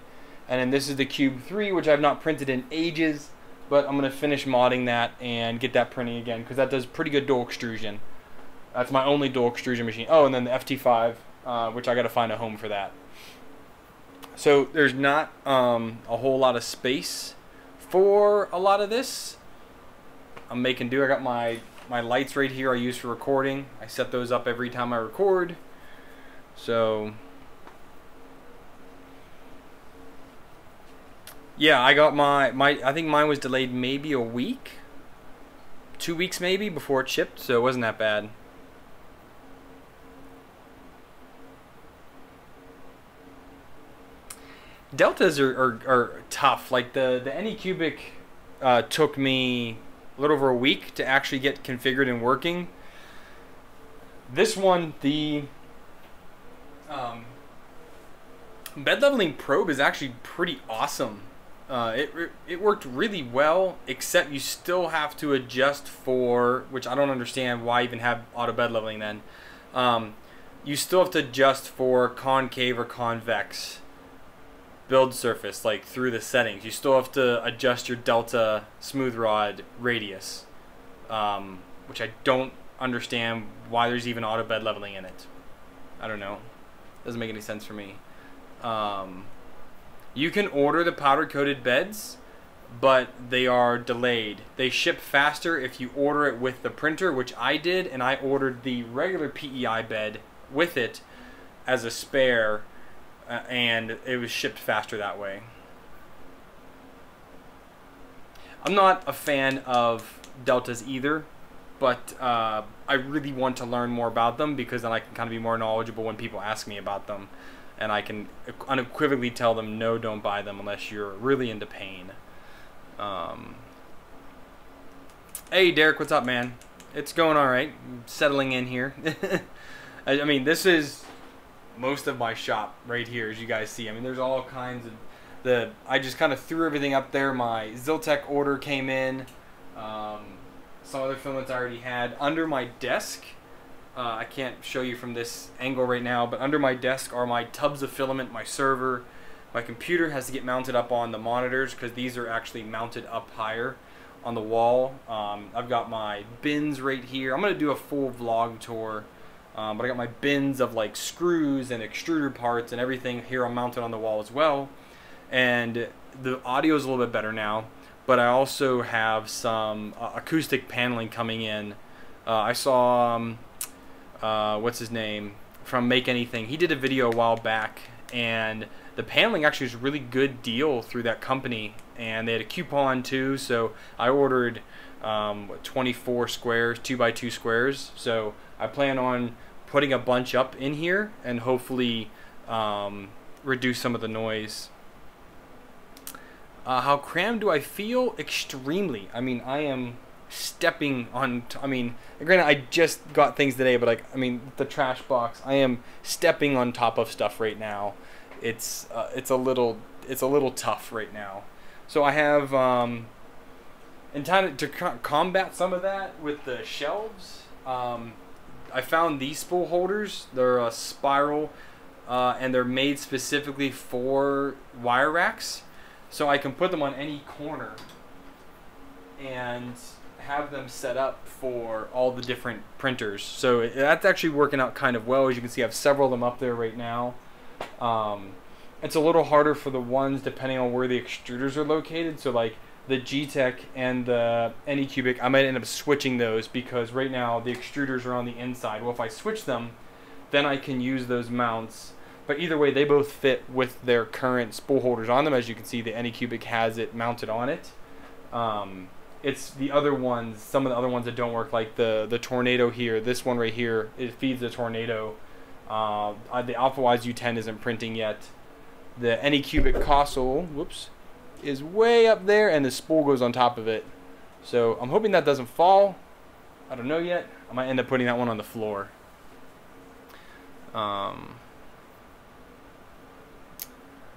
[SPEAKER 1] And then this is the Cube 3, which I've not printed in ages, but I'm going to finish modding that and get that printing again, because that does pretty good dual extrusion. That's my only dual extrusion machine. Oh, and then the FT5, which I got to find a home for that. So there's not a whole lot of space for a lot of this. I'm making do. I got my lights right here I use for recording. I set those up every time I record. So yeah, I got I think mine was delayed maybe a week, 2 weeks maybe before it shipped, so it wasn't that bad. Deltas are tough. Like the Anycubic took me a little over a week to actually get configured and working. This one, the bed leveling probe is actually pretty awesome. It worked really well, except you still have to adjust for, which I don't understand why even have auto bed leveling then. You still have to adjust for concave or convex build surface, like through the settings. You still have to adjust your delta smooth rod radius, which I don't understand why there's even auto bed leveling in it. I don't know. Doesn't make any sense for me. You can order the powder coated beds, but they are delayed. They ship faster if you order it with the printer, which I did, and I ordered the regular PEI bed with it as a spare, and it was shipped faster that way. I'm not a fan of deltas either, but I really want to learn more about them, because then I can kind of be more knowledgeable when people ask me about them. And I can unequivocally tell them, no, don't buy them unless you're really into pain. Hey, Derek, what's up, man? It's going all right. I'm settling in here. I mean, this is most of my shop right here, as you guys see. I mean, there's all kinds of... I just kind of threw everything up there. My Ziltech order came in. Some other filaments I already had. Under my desk... I can't show you from this angle right now, but under my desk are my tubs of filament, my server. My computer has to get mounted up on the monitors, because these are actually mounted up higher on the wall. I've got my bins right here. I'm going to do a full vlog tour But I got my bins of like screws and extruder parts and everything here mounted on the wall as well. And the audio is a little bit better now, but I also have some acoustic paneling coming in. I saw what's his name from Make Anything. He did a video a while back, and the paneling actually is a really good deal through that company, and they had a coupon too. So I ordered 24 squares, 2x2 squares. So I plan on putting a bunch up in here and hopefully reduce some of the noise. How crammed do I feel? Extremely. I mean, I am stepping on. I mean, granted, I just got things today, but like, I mean, the trash box. I am stepping on top of stuff right now. It's a little tough right now. So I have in time to combat some of that with the shelves. I found these spool holders. They're a spiral, and they're made specifically for wire racks. So I can put them on any corner and have them set up for all the different printers. So that's actually working out kind of well. As you can see, I have several of them up there right now. It's a little harder for the ones depending on where the extruders are located. So like the G-Tech and the Anycubic, I might end up switching those because right now the extruders are on the inside. Well, if I switch them, then I can use those mounts. But either way, they both fit with their current spool holders on them. As you can see, the Anycubic has it mounted on it. It's the other ones, some of the other ones that don't work, like the Tornado here. This one right here, it feeds the Tornado. The AlphaWise U10 isn't printing yet. The Anycubic console, whoops, is way up there, and the spool goes on top of it. So I'm hoping that doesn't fall. I don't know yet. I might end up putting that one on the floor.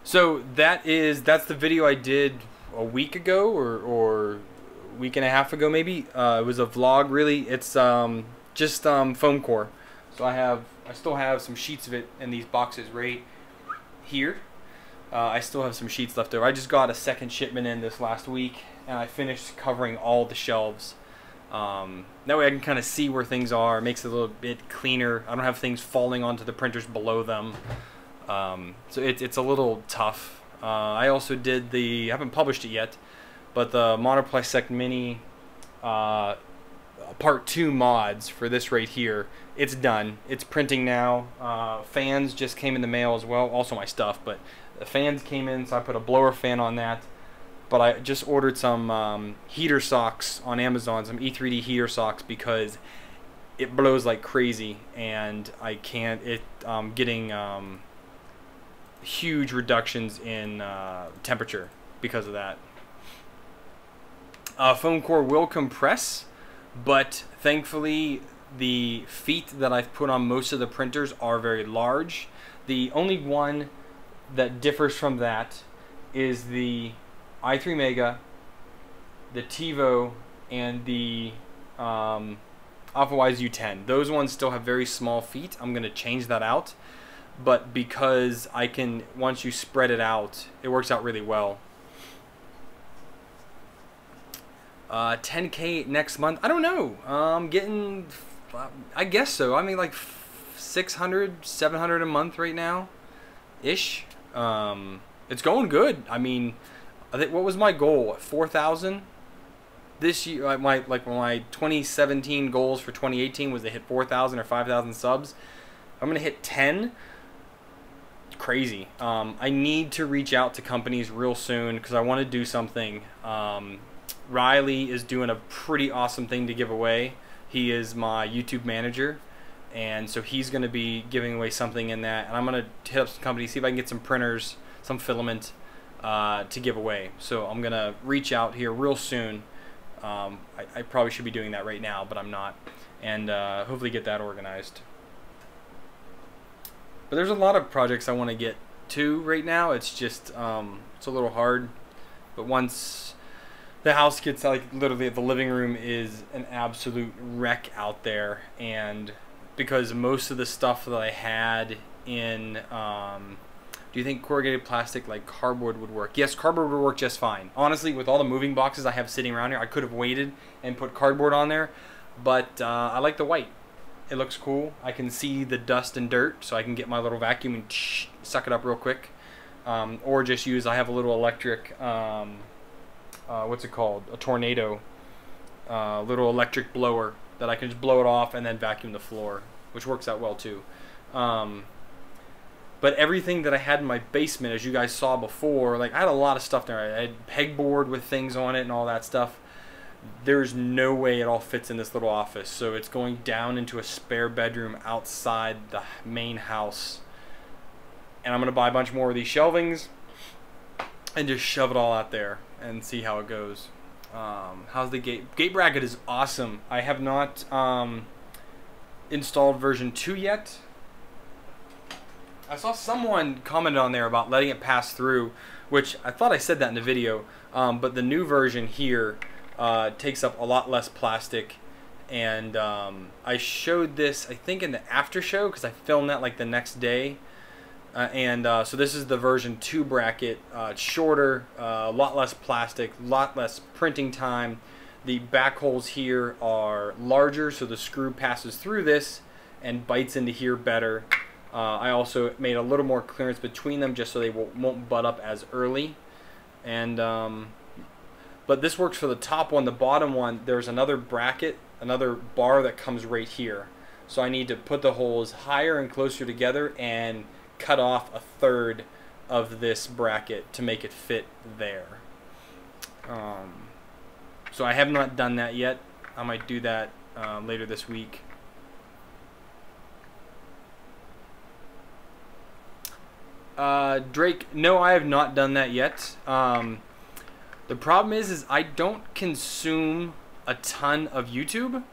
[SPEAKER 1] So that's the video I did a week ago or week and a half ago maybe. It was a vlog really. It's just foam core. So I still have some sheets of it in these boxes right here. I still have some sheets left over. I just got a second shipment in this last week, and I finished covering all the shelves. That way I can kind of see where things are. It makes it a little bit cleaner. I don't have things falling onto the printers below them. So it's a little tough. I also did I haven't published it yet, but the Monoplasect Mini Part 2 mods for this right here. It's done. It's printing now. Fans just came in the mail as well. Also my stuff, but the fans came in, so I put a blower fan on that. But I just ordered some heater socks on Amazon, some E3D heater socks, because it blows like crazy, and I can't. Getting huge reductions in temperature because of that. Foam core will compress, but thankfully the feet that I've put on most of the printers are very large. The only one that differs from that is the i3 Mega, the TiVo, and the AlphaWise U10. Those ones still have very small feet. I'm going to change that out. But because I can, once you spread it out, it works out really well. 10K next month? I don't know. Getting, I guess so. I mean, like 600, 700 a month right now, ish. It's going good. I mean, I think, what was my goal? 4,000 this year. My 2017 goals for 2018 was to hit 4,000 or 5,000 subs. I'm gonna hit 10. Crazy. I need to reach out to companies real soon because I want to do something. Riley is doing a pretty awesome thing to give away. He is my YouTube manager, and so he's going to be giving away something in that, and I'm going to hit up some companies, see if I can get some printers, some filament to give away. So I'm going to reach out here real soon. I probably should be doing that right now, but I'm not, and hopefully get that organized. But there's a lot of projects I want to get to right now. It's just it's a little hard, but once the house gets, like, literally the living room is an absolute wreck out there, and because most of the stuff that I had in do you think corrugated plastic like cardboard would work? Yes, cardboard would work just fine. Honestly, with all the moving boxes I have sitting around here, I could have waited and put cardboard on there, but I like the white. It looks cool. I can see the dust and dirt, so I can get my little vacuum and suck it up real quick. Or just use, I have a little electric, what's it called? A tornado. Little electric blower that I can just blow it off and then vacuum the floor, which works out well too. But everything that I had in my basement, as you guys saw before, like I had a lot of stuff there. I had pegboard with things on it and all that stuff. There's no way it all fits in this little office, so it's going down into a spare bedroom outside the main house. And I'm gonna buy a bunch more of these shelvings and just shove it all out there and see how it goes. How's the gate bracket? Is awesome. I have not installed version 2 yet. I saw someone commented on there about letting it pass through, which I thought I said that in the video, but the new version here takes up a lot less plastic, and I showed this I think in the after show because I filmed that like the next day, so this is the version 2 bracket. It's shorter, a lot less plastic, a lot less printing time. The back holes here are larger, so the screw passes through this and bites into here better. I also made a little more clearance between them just so they won't butt up as early. And but this works for the top one. The bottom one, there's another bracket, another bar that comes right here. So I need to put the holes higher and closer together and cut off a third of this bracket to make it fit there. So I have not done that yet. I might do that later this week. Drake, no, I have not done that yet. The problem is I don't consume a ton of YouTube,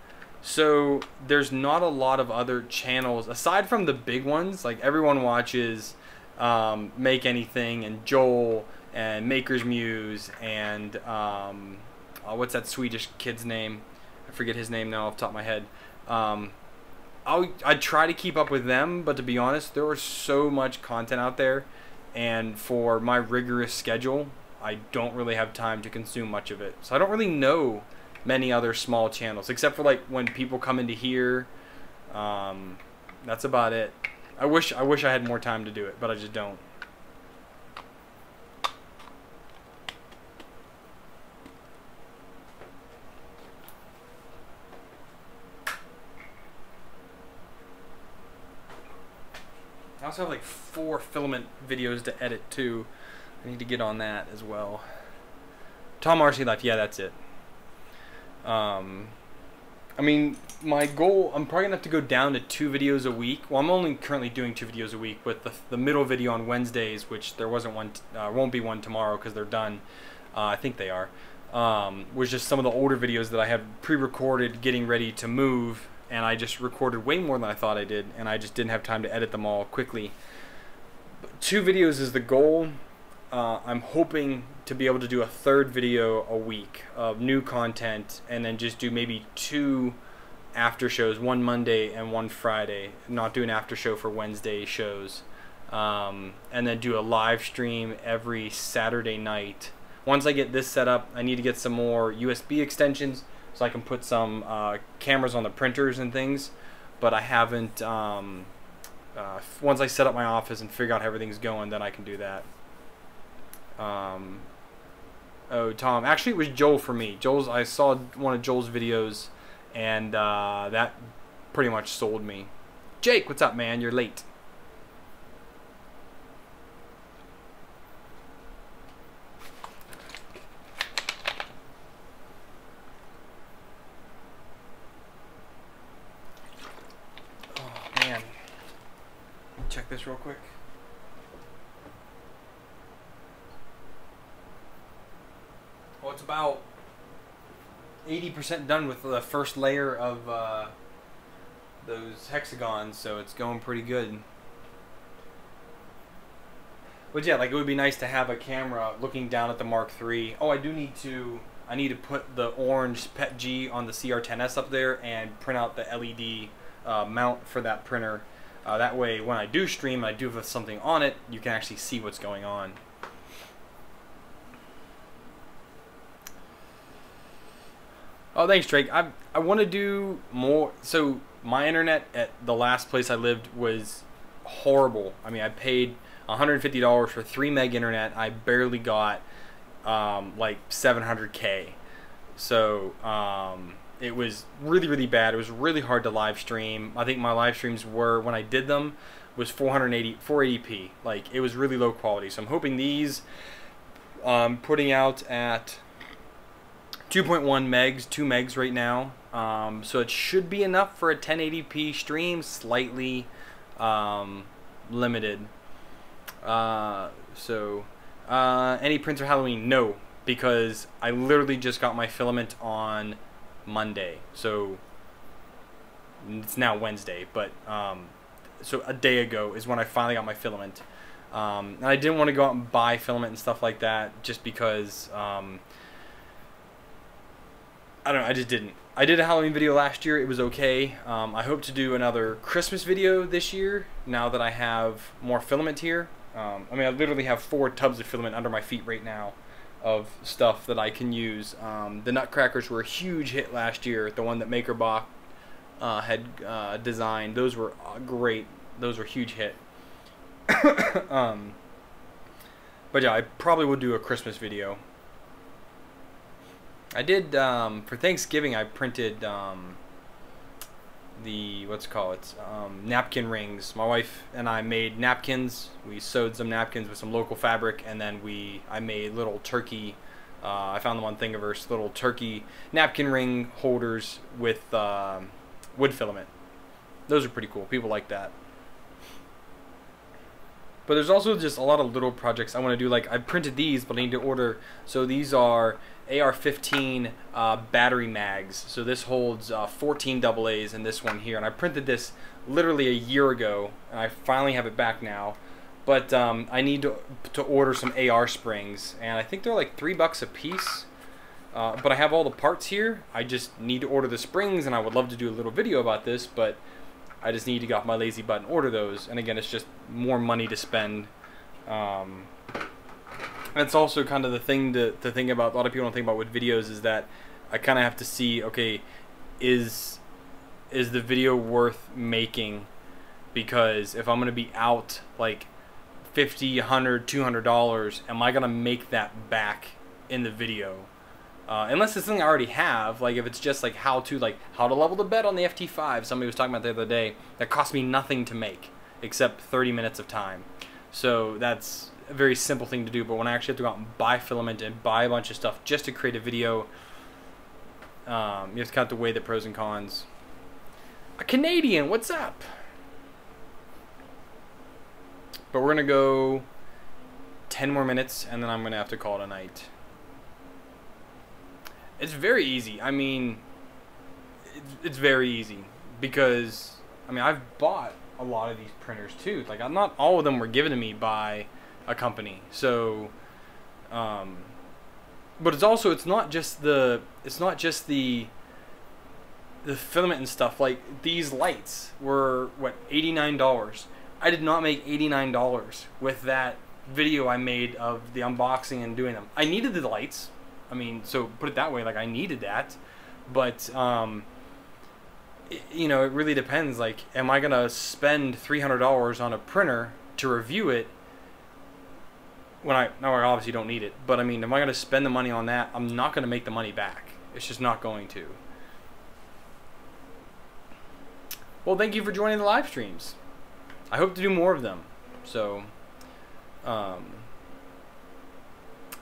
[SPEAKER 1] so there's not a lot of other channels aside from the big ones. Like everyone watches Make Anything and Joel and Maker's Muse and what's that Swedish kid's name? I forget his name now off the top of my head. I try to keep up with them, but to be honest, there is so much content out there, and for my rigorous schedule, I don't really have time to consume much of it. So I don't really know many other small channels, except for like when people come into here. That's about it. I wish I had more time to do it, but I just don't. I also have like 4 filament videos to edit too. I need to get on that as well. Tom RC Life, yeah, that's it. I mean, my goal, I'm probably gonna have to go down to 2 videos a week. Well, I'm only currently doing 2 videos a week, with the middle video on Wednesdays, which there wasn't one, won't be one tomorrow because they're done. I think they are. Was just some of the older videos that I have pre-recorded getting ready to move, and I just recorded way more than I thought I did, and I just didn't have time to edit them all quickly. But 2 videos is the goal. I'm hoping to be able to do a 3rd video a week of new content, and then just do maybe 2 after shows, one Monday and one Friday. Not do an after show for Wednesday shows, and then do a live stream every Saturday night. Once I get this set up, I need to get some more USB extensions so I can put some cameras on the printers and things, but I haven't. Once I set up my office and figure out how everything's going, then I can do that. Oh, Tom. Actually, it was Joel for me. I saw one of Joel's videos, and that pretty much sold me. Jake, what's up, man? You're late. Oh, man. Check this real quick. Well, it's about 80% done with the first layer of those hexagons, so it's going pretty good. But yeah, like it would be nice to have a camera looking down at the Mark III. Oh, I need to put the orange PET G on the CR10S up there and print out the LED mount for that printer. That way, when I do stream, I do have something on it, you can actually see what's going on. Oh, thanks, Drake. I want to do more. So my internet at the last place I lived was horrible. I mean, I paid $150 for 3 meg internet. I barely got like 700K. So it was really, really bad. It was really hard to live stream. I think my live streams were, when I did them, was 480p. Like, it was really low quality. So I'm hoping these putting out at 2.1 megs, 2 megs right now. So it should be enough for a 1080p stream, slightly limited. Any prints for Halloween? No, because I literally just got my filament on Monday. So it's now Wednesday, but so a day ago is when I finally got my filament. And I didn't want to go out and buy filament and stuff like that just because I don't know, I just didn't. I did a Halloween video last year. It was okay. I hope to do another Christmas video this year now that I have more filament here. I mean, I literally have 4 tubs of filament under my feet right now of stuff that I can use. The Nutcrackers were a huge hit last year. The one that MakerBot had designed. Those were great. Those were a huge hit. But yeah, I probably will do a Christmas video. I did, for Thanksgiving, I printed the, napkin rings. My wife and I made napkins. We sewed some napkins with some local fabric, and then I made little turkey, I found them on Thingiverse, little turkey napkin ring holders with wood filament. Those are pretty cool. People like that. But there's also just a lot of little projects I want to do. Like, I printed these, but I need to order. So these are AR-15 battery mags. So this holds 14 AA's in this one here. And I printed this literally a year ago, and I finally have it back now. But I need to order some AR springs, and I think they're like $3 a piece. But I have all the parts here. I just need to order the springs, and I would love to do a little video about this, but I just need to get off my lazy butt and order those. And again, it's just more money to spend. That's also kind of the thing to think about. A lot of people don't think about with videos is that I kind of have to see, okay, is the video worth making? Because if I'm going to be out like $50, $100, $200, am I going to make that back in the video? Unless it's something I already have, like if it's just like how to level the bed on the FT5, somebody was talking about the other day, that cost me nothing to make except 30 minutes of time. So that's a very simple thing to do, but when I actually have to go out and buy filament and buy a bunch of stuff just to create a video, you have to kind of weigh the pros and cons. A Canadian, what's up? But we're gonna go 10 more minutes and then I'm gonna have to call it a night. It's very easy. I mean, it's very easy because, I mean, I've bought a lot of these printers too. Like, not all of them were given to me by a company. So, but it's also, it's not just the filament and stuff. Like, these lights were, what, $89. I did not make $89 with that video I made of the unboxing and doing them. I needed the lights. I mean, so put it that way, like I needed that, but you know, it really depends. Like, am I gonna spend $300 on a printer to review it when I obviously don't need it? But I mean, am I gonna spend the money on that? I'm not gonna make the money back. It's just not going to. Well, thank you for joining the live streams. I hope to do more of them. So,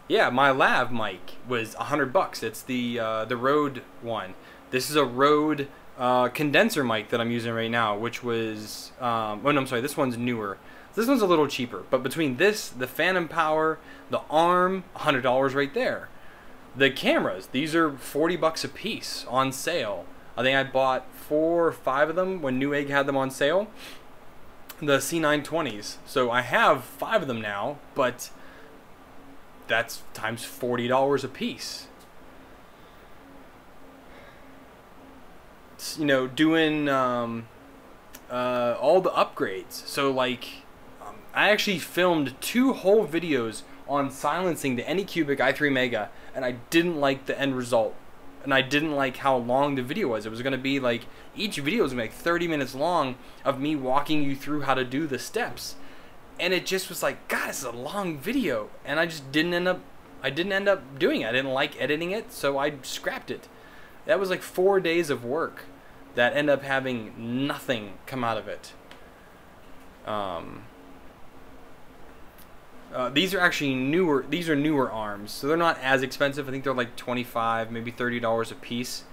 [SPEAKER 1] yeah, my lav mic was $100. It's the Rode one. This is a Rode condenser mic that I'm using right now, which was oh no, I'm sorry, this one's newer. This one's a little cheaper, but between this, the Phantom Power, the arm, $100 right there. The cameras, these are $40 a piece on sale. I think I bought 4 or 5 of them when Newegg had them on sale. The C920s. So I have 5 of them now, but that's times $40 a piece. You know, doing all the upgrades. So like, I actually filmed 2 whole videos on silencing the Anycubic i3 Mega, and I didn't like the end result. and I didn't like how long the video was. It was going to be like, each video was going to be like 30 minutes long of me walking you through how to do the steps. And it just was like, God, this is a long video. And I just didn't end up doing it. I didn't like editing it, so I scrapped it. That was like 4 days of work that ended up having nothing come out of it. These are actually newer. These are newer arms, so they're not as expensive. I think they're like $25, maybe $30 a piece.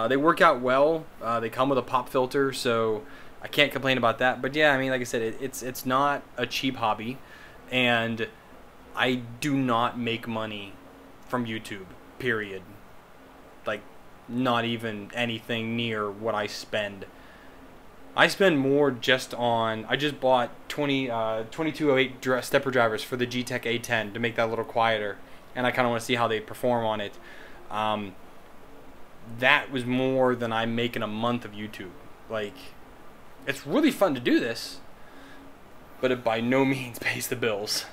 [SPEAKER 1] They work out well. They come with a pop filter, so I can't complain about that. But yeah, I mean, like I said, it's not a cheap hobby, and I do not make money from YouTube. Period. Like, not even anything near what I spend. I spend more just on, I just bought 2208 stepper drivers for the G-Tech A10 to make that a little quieter, and I kind of want to see how they perform on it. That was more than I make in a month of YouTube. Like, it's really fun to do this, but it by no means pays the bills.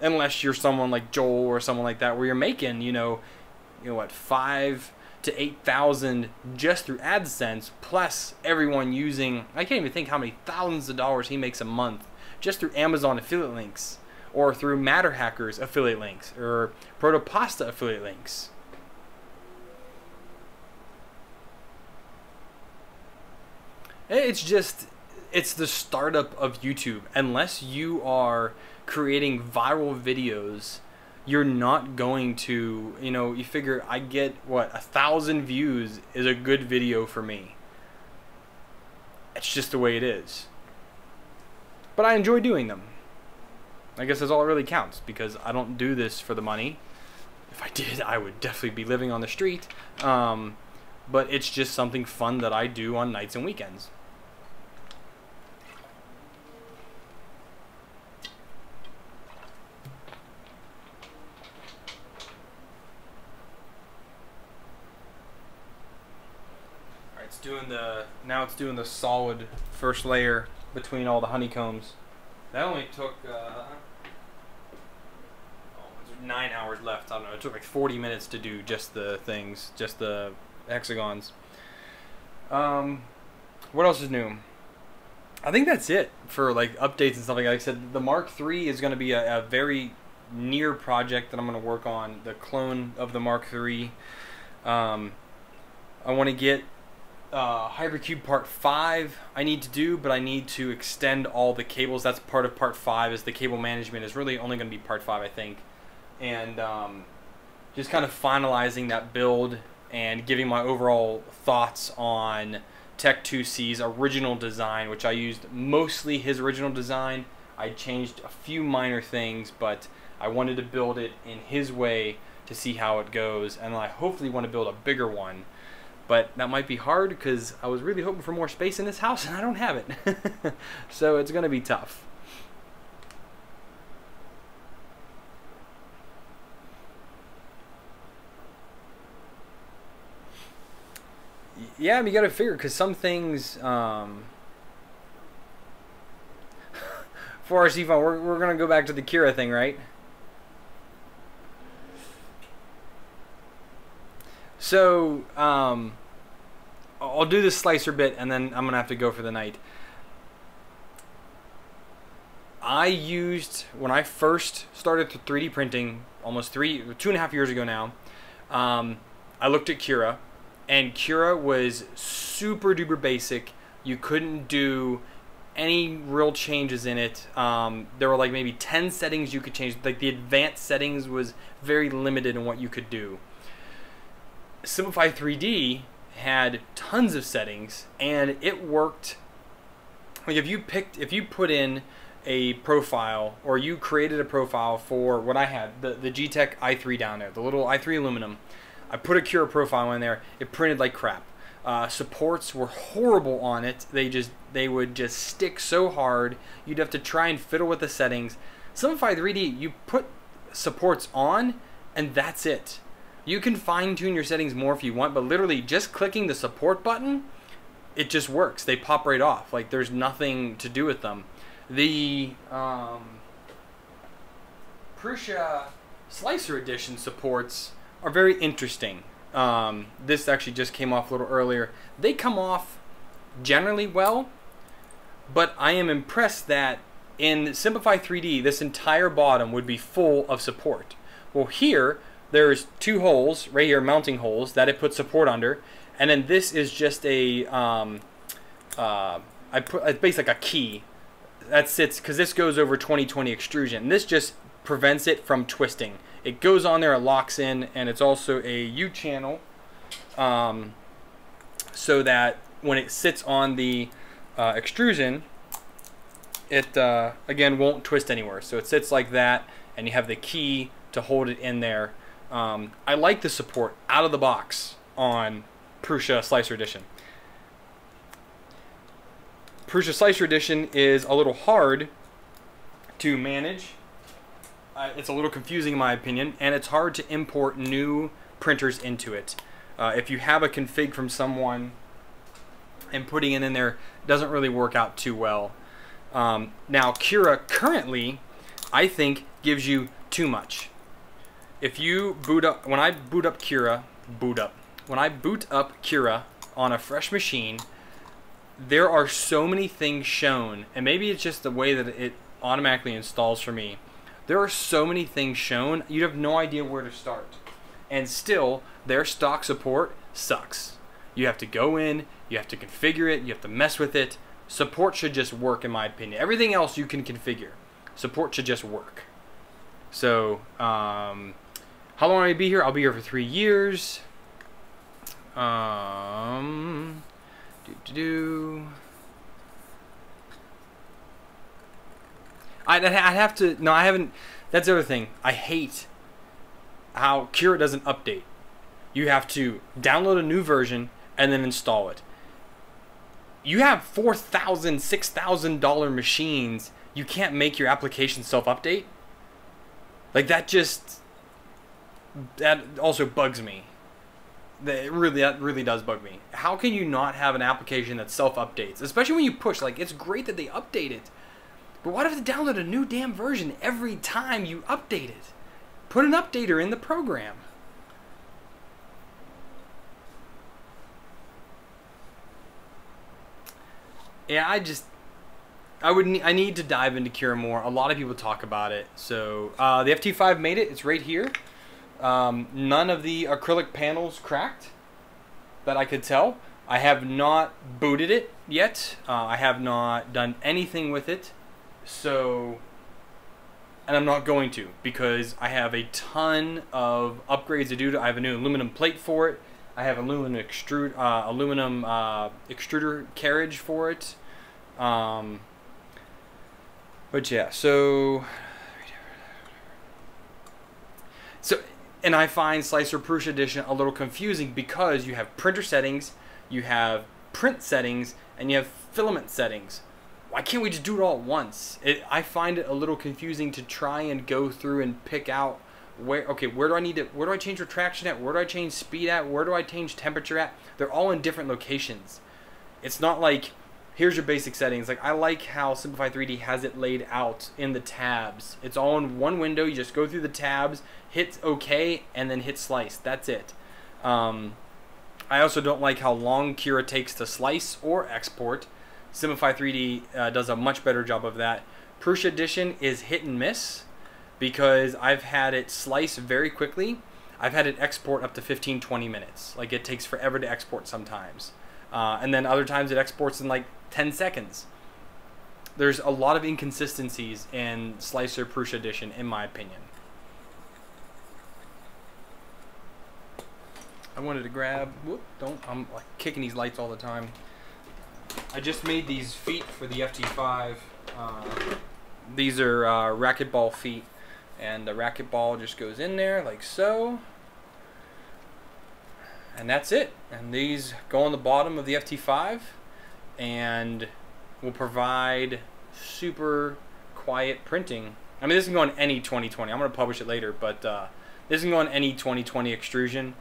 [SPEAKER 1] Unless you're someone like Joel or someone like that, where you're making, you know what, 5,000 to 8,000 just through AdSense, plus everyone using, I can't even think how many thousands of dollars he makes a month just through Amazon affiliate links, or through Matter Hackers affiliate links, or Protopasta affiliate links. It's just, it's the startup of YouTube. Unless you are creating viral videos, you're not going to, you figure, I get, what, 1,000 views is a good video for me. It's just the way it is. But I enjoy doing them. I guess that's all that really counts, because I don't do this for the money. If I did, I would definitely be living on the street. But it's just something fun that I do on nights and weekends. Now it's doing the solid first layer between all the honeycombs. That only took 9 hours left. I don't know. It took like 40 minutes to do just the things, just the hexagons. What else is new? I think that's it for like updates and stuff like that. Like I said, the Mark III is going to be a very near project that I'm going to work on. The clone of the Mark III. I want to get Hypercube Part 5 I need to do, but I need to extend all the cables. That's part of Part 5, is the cable management is really only going to be Part 5, I think. And just kind of finalizing that build and giving my overall thoughts on Tech 2C's original design, which I used mostly his original design. I changed a few minor things, but I wanted to build it in his way to see how it goes, and I hopefully want to build a bigger one. But that might be hard because I was really hoping for more space in this house and I don't have it. So it's going to be tough. Yeah, I mean, you got to figure, because some things, for our C-Fun, we're going to go back to the Kira thing, right? So, I'll do this slicer bit, and then I'm going to have to go for the night. I used, when I first started 3D printing, almost 2.5 years ago now, I looked at Cura, and Cura was super duper basic. You couldn't do any real changes in it. There were like maybe 10 settings you could change. Like the advanced settings was very limited in what you could do. Simplify 3D had tons of settings, and it worked. Like if you put in a profile, or you created a profile for what I had, the G-Tech i3 down there, the little i3 aluminum, I put a Cura profile in there, it printed like crap. Supports were horrible on it. They would just stick so hard. You'd have to try and fiddle with the settings. Simplify 3D, you put supports on, and that's it. You can fine-tune your settings more if you want, but literally just clicking the support button, it just works. They pop right off. Like there's nothing to do with them. The Prusa Slicer Edition supports are very interesting. This actually just came off a little earlier. They come off generally well, but I am impressed that in Simplify 3D, this entire bottom would be full of support. Well, here, there's 2 holes, right here, mounting holes, that it puts support under, and then this is just a, it's basically like a key that sits, because this goes over 2020 extrusion. This just prevents it from twisting. It goes on there, it locks in, and it's also a U-channel, so that when it sits on the extrusion, it again won't twist anywhere. So it sits like that, and you have the key to hold it in there. I like the support out of the box on Prusa Slicer Edition. Prusa Slicer Edition is a little hard to manage. It's a little confusing in my opinion, and it's hard to import new printers into it. If you have a config from someone and putting it in there doesn't really work out too well. Now Cura currently, I think, gives you too much. If you boot up, when I boot up Cura on a fresh machine, there are so many things shown, and maybe it's just the way that it automatically installs for me. There are so many things shown, you have no idea where to start. And still, their stock support sucks. You have to go in, you have to configure it, you have to mess with it. Support should just work, in my opinion. Everything else you can configure. Support should just work. So, how long will I be here? I'll be here for 3 years. I'd have to, no, I haven't, that's the other thing. I hate how Cura doesn't update. You have to download a new version and then install it. You have $4,000, $6,000 machines, you can't make your application self-update? Like that also bugs me. That really does bug me. How can you not have an application that self-updates? Especially when you push, like it's great that they update it. But why do you have to download a new damn version every time you update it? Put an updater in the program. Yeah, I need to dive into Cura more. A lot of people talk about it. So the FT5 made it. It's right here. None of the acrylic panels cracked that I could tell. I have not booted it yet. I have not done anything with it. So, and I'm not going to, because I have a ton of upgrades to do. I have a new aluminum plate for it. I have aluminum extruder carriage for it. But yeah, so and I find Slicer Prusa Edition a little confusing because you have printer settings, you have print settings, and you have filament settings. Why can't we just do it all at once? I find it a little confusing to try and go through and pick out where do I change retraction at? Where do I change speed at? Where do I change temperature at? They're all in different locations. It's not like, here's your basic settings. Like, I like how Simplify 3D has it laid out in the tabs. It's all in one window. You just go through the tabs, hit OK, and then hit slice. That's it. I also don't like how long Cura takes to slice or export. Simplify 3D does a much better job of that. Prusa Edition is hit and miss because I've had it slice very quickly. I've had it export up to 15-20 minutes. Like, it takes forever to export sometimes. And then other times it exports in like 10 seconds. There's a lot of inconsistencies in Slicer Prusa Edition, in my opinion. I wanted to grab, I'm like kicking these lights all the time. I just made these feet for the FT5. These are racquetball feet, and the racquetball just goes in there like so, and that's it. And these go on the bottom of the FT5 and will provide super quiet printing. I mean, this can go on any 2020. I'm going to publish it later, but this can go on any 2020 extrusion.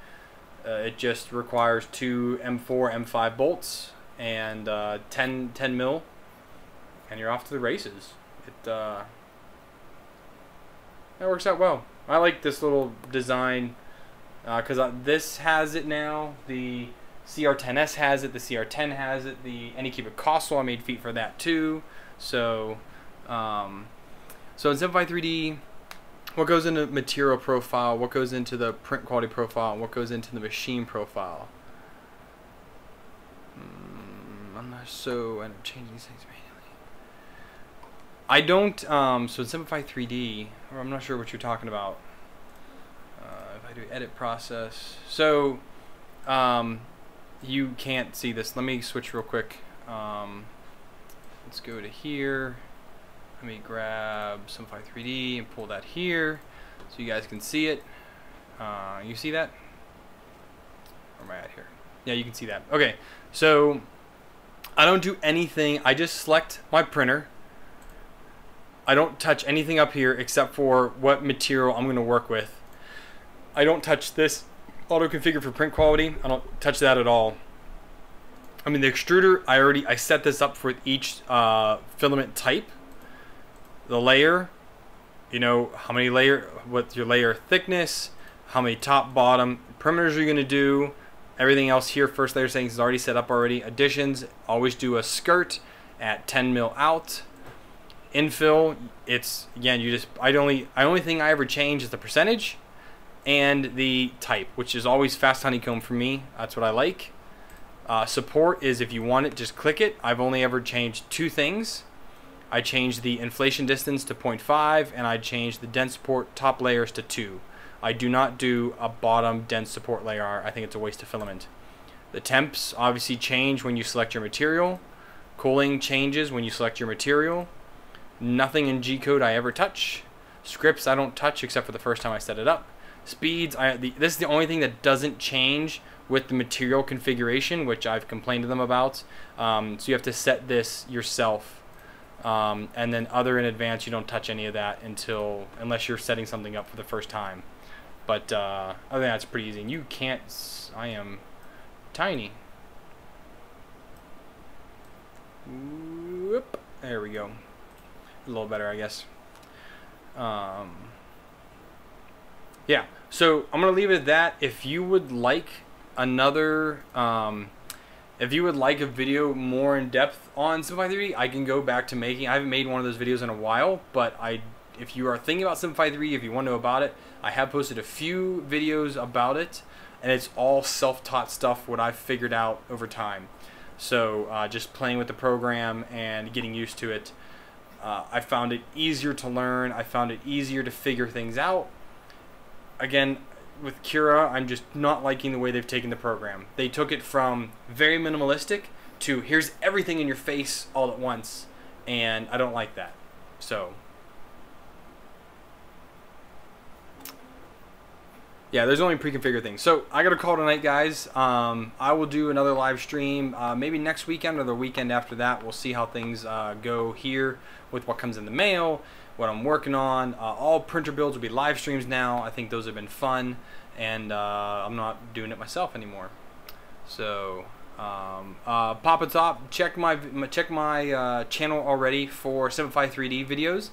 [SPEAKER 1] It just requires 2 M4, M5 bolts and 10 mil, and you're off to the races. That works out well. I like this little design. because this has it now. The CR10S has it. The CR10 has it. The Anycubic Costal, I made feet for that too. So, so in Simplify 3D, what goes into material profile, what goes into the print quality profile, and what goes into the machine profile? I'm not so end up changing these things manually. I don't. So in Simplify 3D, or I'm not sure what you're talking about. If I do edit process, so you can't see this. Let me switch real quick. Let's go to here. Let me grab Simplify 3D and pull that here so you guys can see it. You see that? Where am I at here? Yeah, you can see that. Okay, so I don't do anything. I just select my printer. I don't touch anything up here except for what material I'm going to work with. I don't touch this auto configure for print quality. I don't touch that at all. I mean, the extruder, I set this up for each filament type. The layer, you know, how many layer, what's your layer thickness, how many top, bottom, perimeters you're going to do. Everything else here, first layer settings is already set up already. Additions, always do a skirt at 10 mil out. Infill, it's, again, you just, only thing I ever change is the percentage and the type, which is always fast honeycomb for me. That's what I like. Support is, if you want it, just click it. I've only ever changed two things. I changed the inflation distance to 0.5, and I changed the dense support top layers to 2. I do not do a bottom dense support layer. I think it's a waste of filament. The temps obviously change when you select your material. Cooling changes when you select your material. Nothing in G-code I ever touch. Scripts I don't touch except for the first time I set it up. Speeds, this is the only thing that doesn't change with the material configuration, which I've complained to them about. So you have to set this yourself. And then other in advance, you don't touch any of that unless you're setting something up for the first time. But other than that, it's pretty easy. And you can't, I am tiny. Whoop, there we go. A little better, I guess. Yeah, so I'm gonna leave it at that. If you would like another, if you would like a video more in depth on Simplify 3D, I can go back to making. I haven't made one of those videos in a while, but if you are thinking about Simplify 3D, if you want to know about it, I have posted a few videos about it, and it's all self-taught stuff, what I've figured out over time. So just playing with the program and getting used to it. I found it easier to learn. I found it easier to figure things out. Again, with Cura, I'm just not liking the way they've taken the program. They took it from very minimalistic to here's everything in your face all at once, and I don't like that. So yeah, there's only pre-configured things. So I got to call tonight, guys. I will do another live stream maybe next weekend or the weekend after that. We'll see how things go here with what comes in the mail, what I'm working on. All printer builds will be live streams now. I think those have been fun, and I'm not doing it myself anymore. So Papa Top, check my channel already for Simplify 3D videos.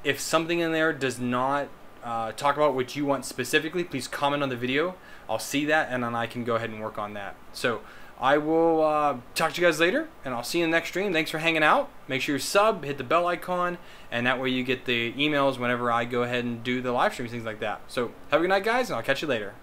[SPEAKER 1] If something in there does not talk about what you want specifically, please comment on the video. I'll see that, and then I can go ahead and work on that. So I will talk to you guys later, and I'll see you in the next stream. Thanks for hanging out. Make sure you sub, hit the bell icon, and that way you get the emails whenever I go ahead and do the live streams, things like that. So have a good night, guys, and I'll catch you later.